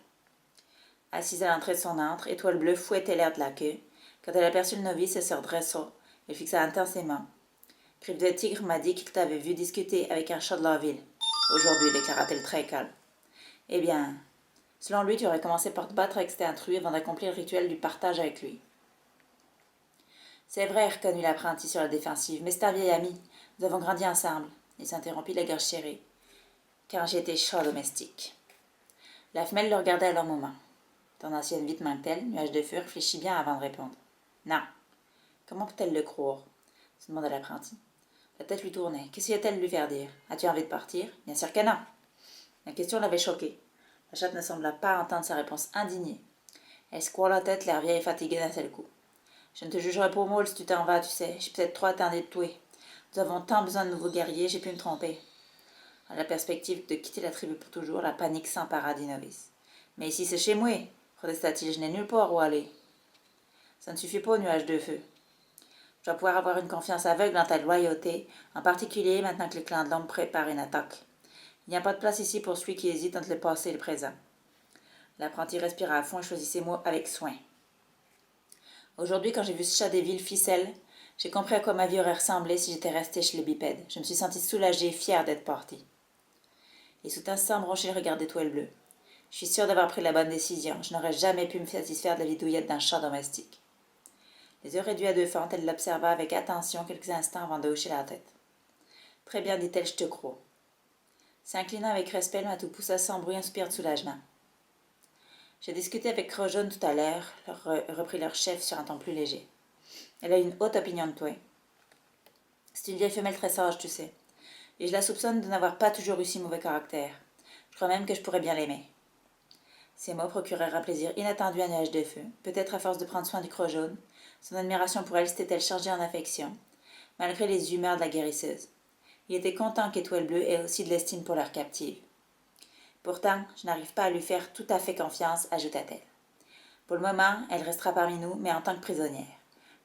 Assise à l'entrée de son antre, Étoile Bleue fouettait l'air de la queue. Quand elle aperçut le novice, elle se redressa et le fixa intensément. Griffe de Tigre m'a dit qu'il t'avait vu discuter avec un chat de la ville. Aujourd'hui, déclara-t-elle très calme. Eh bien, selon lui, tu aurais commencé par te battre avec cet intrus avant d'accomplir le rituel du partage avec lui. C'est vrai, reconnut l'apprenti sur la défensive, mais c'est un vieil ami. Nous avons grandi ensemble. Il s'interrompit la gorge serrée. Car j'étais chat domestique. La femelle le regardait à leur moment. Ton ancienne vie te manque-t-elle? Nuage de feu réfléchit bien avant de répondre. Non. Comment peut-elle le croire? Se demanda l'apprenti. La tête lui tournait. Qu'essayait-elle de lui faire dire? As-tu envie de partir? Bien sûr que non. La question l'avait choquée. La chatte ne sembla pas entendre sa réponse indignée. Elle secoua la tête, l'air vieille et fatiguée d'un seul coup. Je ne te jugerai pas au moule si tu t'en vas, tu sais. J'ai peut-être trop attendu de tuer. Nous avons tant besoin de nouveaux guerriers, j'ai pu me tromper. À la perspective de quitter la tribu pour toujours, la panique s'empara du novice. Mais ici c'est chez moi, protesta-t-il, je n'ai nulle part où aller. Ça ne suffit pas au nuage de feu. Je dois pouvoir avoir une confiance aveugle dans ta loyauté, en particulier maintenant que le clan de l'homme prépare une attaque. Il n'y a pas de place ici pour celui qui hésite entre le passé et le présent. L'apprenti respira à fond et choisit ses mots avec soin. Aujourd'hui, quand j'ai vu ce chat des villes ficelle, j'ai compris à quoi ma vie aurait ressemblé si j'étais restée chez les bipèdes. Je me suis sentie soulagée et fière d'être partie. Il soutint sans broncher le regard d'étoile bleue. Je suis sûre d'avoir pris la bonne décision. Je n'aurais jamais pu me satisfaire de la vie douillette d'un chat domestique. Les yeux réduits à deux fentes, elle l'observa avec attention quelques instants avant de hocher la tête. Très bien, dit-elle, je te crois. S'inclinant avec respect, le matou poussa sans bruit un soupir de soulagement. J'ai discuté avec Crojaune tout à l'heure, reprit leur chef sur un ton plus léger. Elle a une haute opinion de toi. C'est une vieille femelle très sage, tu sais. Et je la soupçonne de n'avoir pas toujours eu si mauvais caractère. Je crois même que je pourrais bien l'aimer. Ces mots procurèrent un plaisir inattendu à Nuage de Feu, peut-être à force de prendre soin du croc jaune. Son admiration pour elle s'était-elle chargée en affection, malgré les humeurs de la guérisseuse. Il était content qu'Étoile Bleue ait aussi de l'estime pour leur captive. Pourtant, je n'arrive pas à lui faire tout à fait confiance, ajouta-t-elle. Pour le moment, elle restera parmi nous, mais en tant que prisonnière.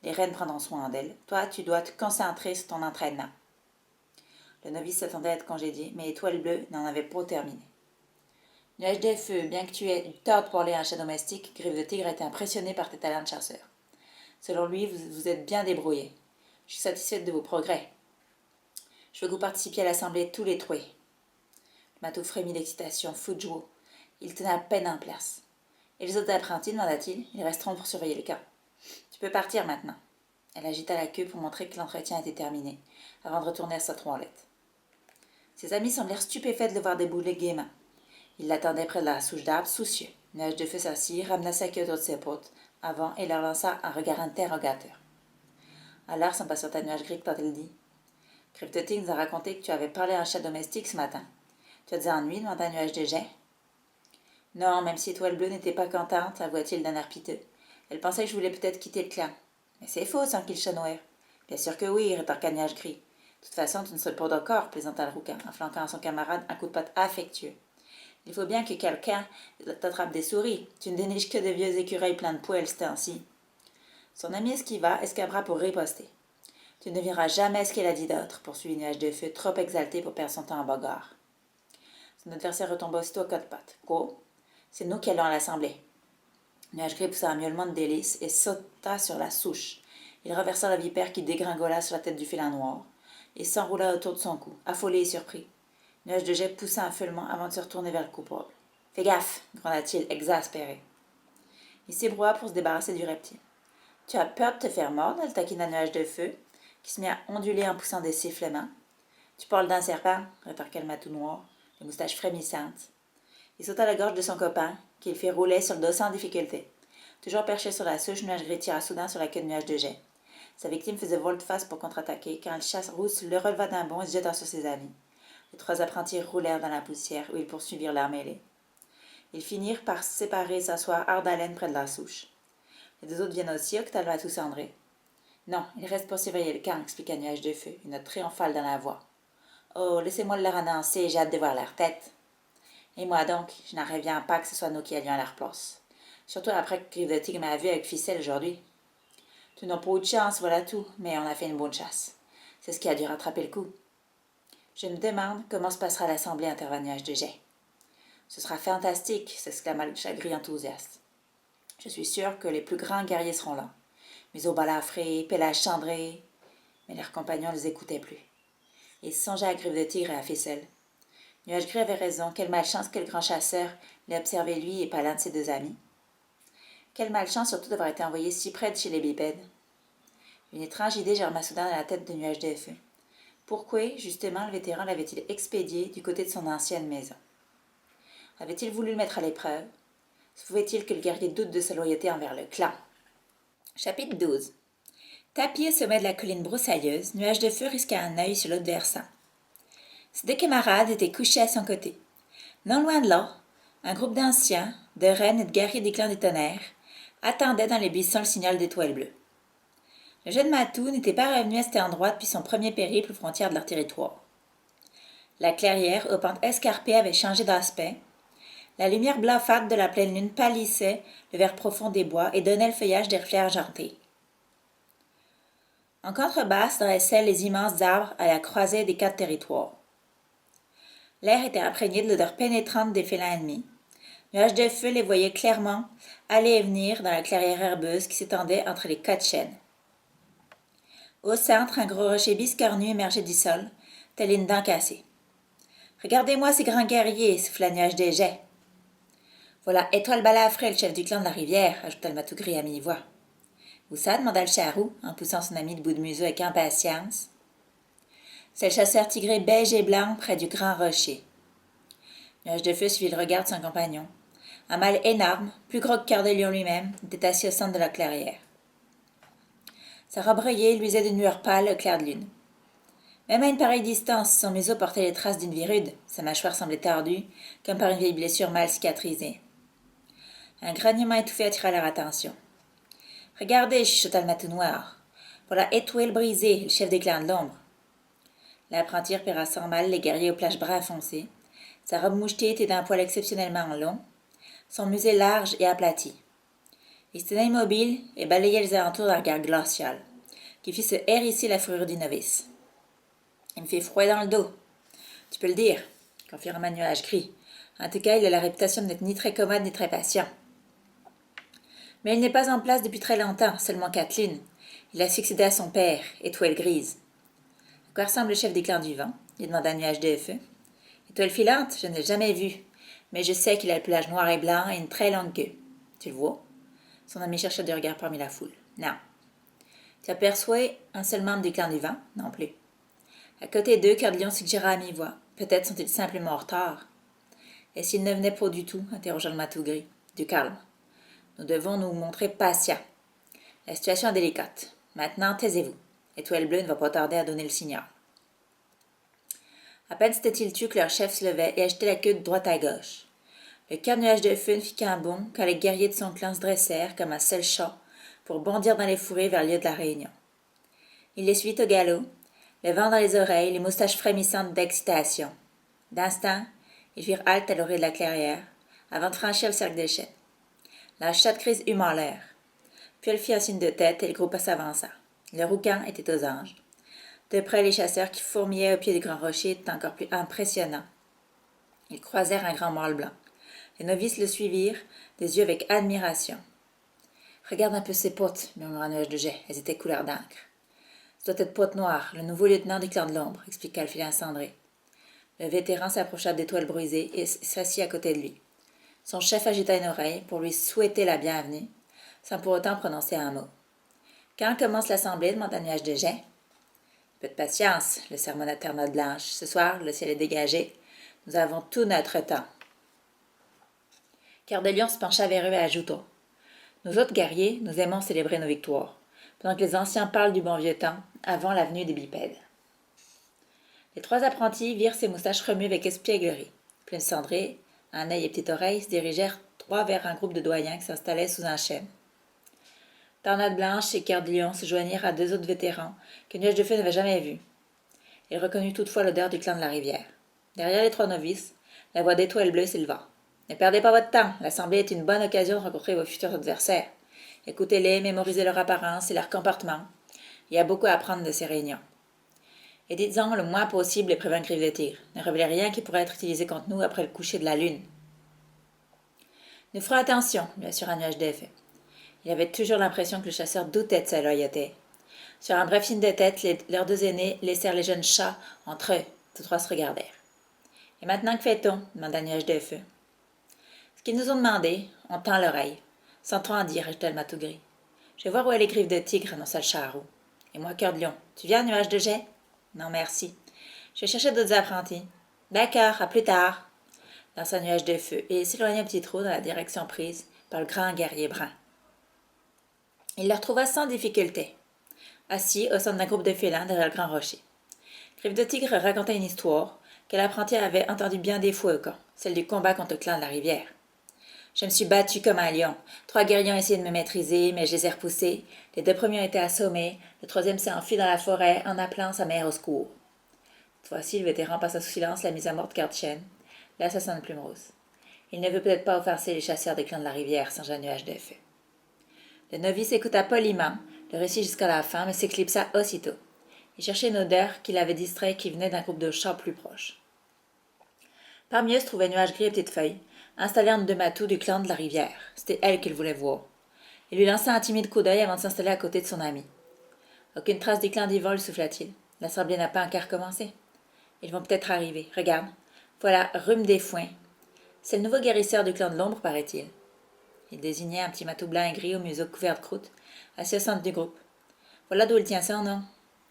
Les reines prendront soin d'elle. Toi, tu dois te concentrer sur ton entraînement. Le novice s'attendait à être congédié, mais Étoile Bleue n'en avait pas terminé. Nuage de Feu, bien que tu aies eu tort de parler à un chat domestique, Griffe de Tigre était impressionné par tes talents de chasseur. Selon lui, vous êtes bien débrouillés. Je suis satisfaite de vos progrès. Je veux que vous participiez à l'assemblée tous les trois. Le matou frémit d'excitation, fou de joie. Il tenait à peine en place. Et les autres apprentis, demanda-t-il, ils resteront pour surveiller le camp. Tu peux partir maintenant. Elle agita la queue pour montrer que l'entretien était terminé, avant de retourner à sa toilette. Ses amis semblèrent stupéfaits de le voir débouler gaiement. Ils l'attendaient près de la souche d'arbre, soucieux. Nuage de Feu s'assit, ramena sa queue autour de ses potes, avant, et leur lança un regard interrogateur. Alors, sans passer à Nuage Gris, quand-elle dit Griffe de Tigre nous a raconté que tu avais parlé à un chat domestique ce matin. Tu as des ennuis, demanda Nuage de Jet. Non, même si Étoile Bleue n'était pas contente, avoua-t-il d'un air piteux. Elle pensait que je voulais peut-être quitter le clan. Mais c'est faux, sans qu'il chenouère. Bien sûr que oui, rétorqua Nuage Gris. De toute façon, tu ne serais pas d'accord, plaisanta le rouquin, en flanquant à son camarade un coup de patte affectueux. Il faut bien que quelqu'un t'attrape des souris. Tu ne déniches que de vieux écureuils pleins de poils, c'est ainsi. Son ami escabra pour riposter. Tu ne devineras jamais ce qu'elle a dit d'autre, poursuivit Nuage de Feu, trop exalté pour perdre son temps en bagarre. Son adversaire retomba aussitôt à quatre pattes. Quoi? C'est nous qui allons à l'assemblée. Nuage Gris poussa un miaulement de délice et sauta sur la souche. Il renversa la vipère qui dégringola sur la tête du félin noir et s'enroula autour de son cou, affolé et surpris. Nuage de Jet poussa un feulement avant de se retourner vers le coupable. Fais gaffe, gronda-t-il, exaspéré. Il s'ébroua pour se débarrasser du reptile. Tu as peur de te faire mordre, elle taquina Nuage de Feu, qui se mit à onduler en poussant des sifflements. Tu parles d'un serpent, rétorqua le matou noir, les moustaches frémissantes. Il sauta à la gorge de son copain, qu'il fit rouler sur le dos sans difficulté. Toujours perché sur la souche, Nuage Gris tira soudain sur la queue de Nuage de Jet. Sa victime faisait volte-face pour contre-attaquer, quand le chasse rousse le releva d'un bond et se jeta sur ses amis. Les trois apprentis roulèrent dans la poussière, où ils poursuivirent leur mêlée. Ils finirent par se séparer et s'asseoir hors d'haleine près de la souche. Les deux autres viennent aussi, octa le matou cendré. Non, ils restent pour surveiller le camp, expliqua Nuage de Feu, une note triomphale dans la voix. Oh, laissez-moi leur annoncer, j'ai hâte de voir leur tête. Et moi donc, je n'en reviens pas que ce soit nous qui allions à leur place. Surtout après que Griffe de Tigre m'a vu avec Ficelle aujourd'hui. Tu n'as pas eu de chance, voilà tout, mais on a fait une bonne chasse. C'est ce qui a dû rattraper le coup. Je me demande comment se passera l'assemblée, intervint Nuage de Jet. Ce sera fantastique, s'exclama le Chagris enthousiaste. Je suis sûre que les plus grands guerriers seront là. Mais au balafré, Pélage cendré. Mais leurs compagnons ne les écoutaient plus. Ils songeaient à Griffe de Tigre et à Ficelle. Nuage Gris avait raison, quelle malchance que le grand chasseur l'ait observé lui et pas l'un de ses deux amis. Quelle malchance surtout d'avoir été envoyé si près de chez les bipèdes. Une étrange idée germa soudain dans la tête de Nuage de Feu. Pourquoi, justement, le vétéran l'avait-il expédié du côté de son ancienne maison? Avait-il voulu le mettre à l'épreuve? Se pouvait-il que le guerrier doute de sa loyauté envers le clan? Chapitre 12. Tapis au sommet de la colline broussailleuse, Nuage de Feu risqua un œil sur l'autre versant. Ses deux camarades étaient couchés à son côté. Non loin de là, un groupe d'anciens, de reines et de guerriers des clans des tonnerres attendait dans les buissons le signal d'étoiles bleues. Le jeune Matou n'était pas revenu à cet endroit depuis son premier périple aux frontières de leur territoire. La clairière aux pentes escarpées avait changé d'aspect. La lumière blafarde de la pleine lune pâlissait le vert profond des bois et donnait le feuillage des reflets argentés. En contrebasse dressaient les immenses arbres à la croisée des quatre territoires. L'air était imprégné de l'odeur pénétrante des félins ennemis. Nuage de Feu les voyait clairement aller et venir dans la clairière herbeuse qui s'étendait entre les quatre chênes. Au centre, un gros rocher biscornu émergeait du sol, tel une dent cassée. « Regardez-moi ces grands guerriers » souffla Nuage des Jets. « Voilà Étoile Balafré, le chef du clan de la rivière » ajouta le Matou Gris à mi-voix. « Où ça » demanda le charroux, en poussant son ami de bout de museau avec impatience. « C'est le chasseur tigré beige et blanc près du grand rocher. » Nuage de Feu suivit le regard de son compagnon. Un mâle énorme, plus gros que Cœur de Lion lui-même, était assis au centre de la clairière. Sa robe rayée luisait d'une lueur pâle au clair de lune. Même à une pareille distance, son museau portait les traces d'une vie rude, sa mâchoire semblait tordue, comme par une vieille blessure mal cicatrisée. Un grognement étouffé attira leur attention. « Regardez » chuchota le Matou Noir. « Voilà Étoile Brisée, le chef des clans de l'ombre. » L'apprenti repéra sans mal les guerriers aux plages brun foncé. Sa robe mouchetée était d'un poil exceptionnellement long, son museau large et aplati. Il se tenait immobile et balayait les alentours d'un regard glacial, qui fit se hérisser la fourrure du novice. « Il me fait froid dans le dos. »« Tu peux le dire, » confirma Nuage Gris. « En tout cas, il a la réputation de n'être ni très commode ni très patient. » « Mais il n'est pas en place depuis très longtemps, seulement Kathleen. Il a succédé à son père, Étoile Grise. »« À quoi ressemble le chef des clans du vent ?» lui demanda Nuage de Feu. « Étoile Filante, je ne l'ai jamais vu, mais je sais qu'il a le pelage noir et blanc et une très longue queue. Tu le vois ?» Son ami chercha du regard parmi la foule. « Non. »« Tu aperçois un seul membre du clan du vent ? » ?»« Non plus. » À côté d'eux, Cœur de Lion suggéra à mi-voix. « Peut-être sont-ils simplement en retard. »« Et s'ils ne venaient pas du tout ?» interrogea le Matou Gris. « Du calme. Nous devons nous montrer patients. La situation est délicate. Maintenant, taisez-vous. Étoile Bleue ne va pas tarder à donner le signal. » À peine s'était-il tu que leur chef se levait et agitait la queue de droite à gauche. Le cœur de Nuage de Feu ne fit qu'un bond quand les guerriers de son clan se dressèrent comme un seul chat pour bondir dans les fourrés vers le lieu de la réunion. Il les suivit au galop, le vent dans les oreilles, les moustaches frémissantes d'excitation. D'instant, ils firent halte à l'orée de la clairière, avant de franchir le cercle des chênes. La chatte grise huma en l'air. Puis elle fit un signe de tête et le groupe s'avança. Le roucan était aux anges. De près, les chasseurs qui fourmillaient au pied des grands rochers étaient encore plus impressionnants. Ils croisèrent un grand mâle blanc. Les novices le suivirent, des yeux avec admiration. « Regarde un peu ses potes, » murmura Nuage de Jet. Elles étaient couleur d'encre. « Ce doit être Pote Noir, le nouveau lieutenant des clans de l'ombre, » expliqua le filin cendré. Le vétéran s'approcha d'Étoile Brisée et s'assit à côté de lui. Son chef agita une oreille pour lui souhaiter la bienvenue, sans pour autant prononcer un mot. « Quand commence l'assemblée ?» demanda Nuage de Jet. « Peu de patience, » le sermonna Terre-Note Blanche. « Ce soir, le ciel est dégagé. Nous avons tout notre temps. » Cœur de Lion se pencha vers eux et ajouta. « Nous autres guerriers, nous aimons célébrer nos victoires, pendant que les anciens parlent du bon vieux temps, avant la venue des bipèdes. » Les trois apprentis virent ses moustaches remues avec espièglerie. Plume cendrée, un œil et petite oreille se dirigèrent droit vers un groupe de doyens qui s'installaient sous un chêne. Terre-Note Blanche et Cœur de Lion se joignirent à deux autres vétérans que Nuage de Feu n'avait jamais vus. Il reconnut toutefois l'odeur du clan de la rivière. Derrière les trois novices, la voix d'Étoile Bleue s'éleva. « Ne perdez pas votre temps, l'assemblée est une bonne occasion de rencontrer vos futurs adversaires. Écoutez-les, mémorisez leur apparence et leur comportement. Il y a beaucoup à apprendre de ces réunions. Et dites-en le moins possible et prévaincre Griffe de Tigre. Ne révélez rien qui pourrait être utilisé contre nous après le coucher de la lune. » « Nous ferons attention, » lui assura Nuage de Feu. Il avait toujours l'impression que le chasseur doutait de sa loyauté. Sur un bref signe de tête, leurs deux aînés laissèrent les jeunes chats entre eux. Tous trois se regardèrent. Et maintenant, que fait-on demanda Nuage de Feu. Ce qu'ils nous ont demandé, on tend l'oreille. Sans trop en dire, ajouta le matou gris. Je vais voir où est les griffes de tigre, annonça le chat à roux. Et moi, cœur de lion. Tu viens, Nuage de jet? Non, merci. Je vais chercher d'autres apprentis. D'accord, à plus tard. Lança Nuage de Feu et s'éloigna un petit trot dans la direction prise par le grand guerrier brun. Il le retrouva sans difficulté, assis au centre d'un groupe de félins derrière le grand rocher. Griffe de tigre racontait une histoire que l'apprenti avait entendue bien des fois au camp, celle du combat contre le clan de la rivière. Je me suis battu comme un lion. 3 guerriers ont essayé de me maîtriser, mais je les ai repoussés. Les 2 premiers ont été assommés. Le 3e s'est enfui dans la forêt en appelant sa mère au secours. Cette fois-ci, le vétéran passa sous silence la mise à mort de Cardchen, l'assassin de Plume Rose. Il ne veut peut-être pas offenser les chasseurs des clans de la rivière sans un nuage de feu. Le novice écouta poliment le récit jusqu'à la fin, mais s'éclipsa aussitôt. Il cherchait une odeur qui l'avait distrait qui venait d'un groupe de chats plus proche. Parmi eux se trouvait Nuage Gris et Petite Feuille, installée entre 2 matous du clan de la rivière. C'était elle qu'il voulait voir. Il lui lança un timide coup d'œil avant de s'installer à côté de son ami. Aucune trace du clan d'Yvon, souffla-t-il. L'assemblée n'a pas encore commencé. Ils vont peut-être arriver. Regarde. Voilà Rhume des Foins. C'est le nouveau guérisseur du clan de l'ombre, paraît-il. Il désignait un petit matou blanc et gris au museau couvert de croûte, assis au centre du groupe. Voilà d'où il tient son nom.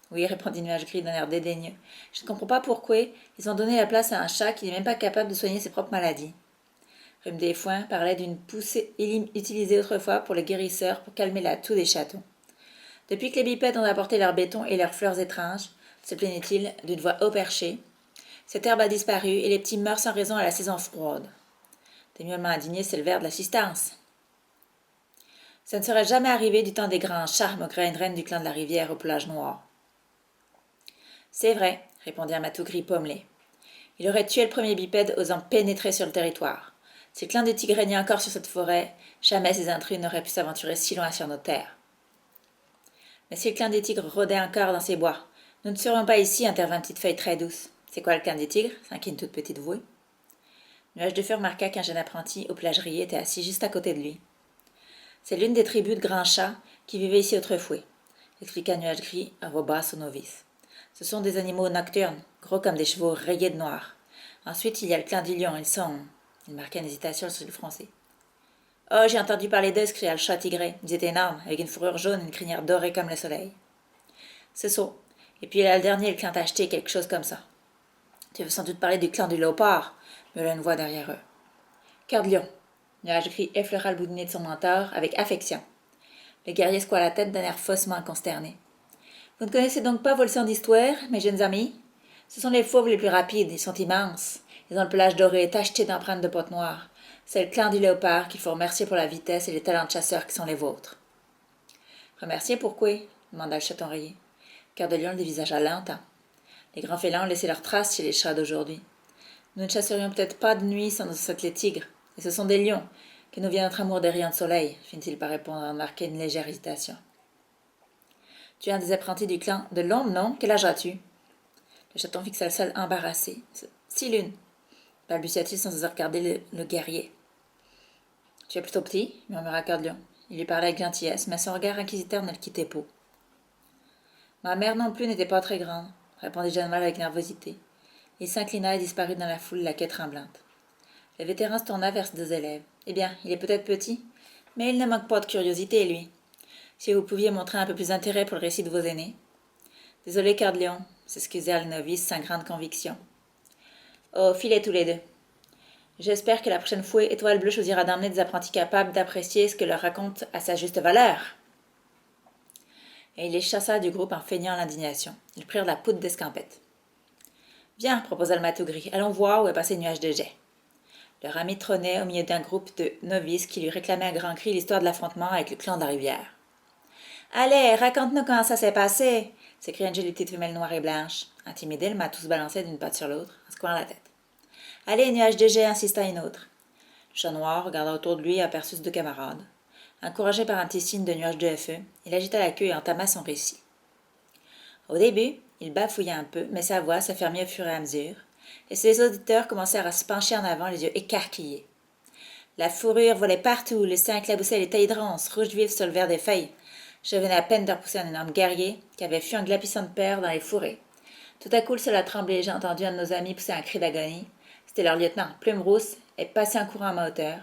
Oui, répondit Nuage Gris d'un air dédaigneux. Je ne comprends pas pourquoi ils ont donné la place à un chat qui n'est même pas capable de soigner ses propres maladies. Rhume des Foins parlait d'une poussée utilisée autrefois pour les guérisseurs pour calmer la toux des chatons. Depuis que les bipèdes ont apporté leur béton et leurs fleurs étranges, se plaignait-il d'une voix haut perchée, cette herbe a disparu et les petits meurent sans raison à la saison froide. Des miaulements indignés s'élevèrent de l'assistance. Ça ne serait jamais arrivé du temps des grands chats, moquerait une reine du clan de la rivière au pelage noir. C'est vrai, répondit un matou gris pommelé. Il aurait tué le premier bipède osant pénétrer sur le territoire. Si le clan des tigres régnait encore sur cette forêt, jamais ces intrus n'auraient pu s'aventurer si loin sur nos terres. Mais si le clan des tigres rôdait encore dans ces bois, nous ne serions pas ici, intervint Petite Feuille très douce. C'est quoi le clan des tigres s'inquiète une toute petite voix. Nuage de Feu remarqua qu'un jeune apprenti au pelage était assis juste à côté de lui. C'est l'une des tribus de grands chats qui vivaient ici autrefois, expliqua Nuage Gris à voix basse au novice. Ce sont des animaux nocturnes, gros comme des chevaux rayés de noir. Ensuite, il y a le clan du lion, ils sont... Il marqua une hésitation sur le français. Oh, j'ai entendu parler d'eux, s'écria le chat tigré. Ils étaient énormes, avec une fourrure jaune et une crinière dorée comme le soleil. C'est ça. Et puis il y a le dernier, le clan Tacheté, quelque chose comme ça. Tu veux sans doute parler du clan du léopard, meula une voix derrière eux. Cœur de lion. Nuage Gris effleura le bout du nez de son mentor avec affection. Le guerrier secoua la tête d'un air faussement consterné. Vous ne connaissez donc pas vos leçons d'histoire, mes jeunes amis? Ce sont les fauves les plus rapides, ils sont immenses. Ils ont le pelage doré tacheté d'empreintes de potes noires. C'est le clan du léopard qu'il faut remercier pour la vitesse et les talents de chasseurs qui sont les vôtres. Remercier pourquoi? Demanda le chaton rayé. Cœur de lion le dévisagea longtemps. Les grands félins ont laissé leurs traces chez les chats d'aujourd'hui. Nous ne chasserions peut-être pas de nuit sans nos attelés tigres, et ce sont des lions que nous vient notre amour des rayons de soleil, finit-il par répondre en marquant une légère hésitation. Tu es un des apprentis du clan de l'ombre, non? Quel âge as-tu? Le chaton fixa le sol embarrassé. 6 lunes, balbutia-t-il sans oser regarder le guerrier. Tu es plutôt petit, murmura Cœur de Lion. Il lui parlait avec gentillesse, mais son regard inquisiteur ne le quittait pas. Ma mère non plus n'était pas très grande, répondit le jeune mâle avec nervosité. Il s'inclina et disparut dans la foule, la queue tremblante. Le vétéran se tourna vers ses 2 élèves. Eh bien, il est peut-être petit, mais il ne manque pas de curiosité, lui. Si vous pouviez montrer un peu plus d'intérêt pour le récit de vos aînés. Désolé, Cœur de Lion, s'excusèrent les novices sans grande conviction. Oh, filez tous les 2. J'espère que la prochaine fois, Étoile Bleue choisira d'emmener des apprentis capables d'apprécier ce que leur raconte à sa juste valeur. Et il les chassa du groupe en feignant l'indignation. Ils prirent la poudre d'escampette. Viens, proposa le matou gris, allons voir où est passé le nuage de jet. Leur ami trônait au milieu d'un groupe de novices qui lui réclamaient à grands cris l'histoire de l'affrontement avec le clan de la rivière. Allez, raconte-nous comment ça s'est passé, s'écria une jolie petite femelle noire et blanche. Intimidé, le matou se balançait d'une patte sur l'autre, en secouant la tête. Allez, nuage de jet, insista une autre. Le chat noir regarda autour de lui et aperçut 2 camarades. Encouragé par un petit signe de nuage de feu, il agita la queue et entama son récit. Au début, il bafouilla un peu, mais sa voix s'affermit au fur et à mesure, et ses auditeurs commencèrent à se pencher en avant, les yeux écarquillés. La fourrure volait partout, le sang éclaboussait les tailles de ronces, rouges vifs sur le vert des feuilles. Je venais à peine de repousser un énorme guerrier qui avait fui en glapissant de peur dans les fourrés. Tout à coup, le sol a tremblé, j'ai entendu un de nos amis pousser un cri d'agonie. C'était leur lieutenant, Plume Rousse, et passé en courant à ma hauteur.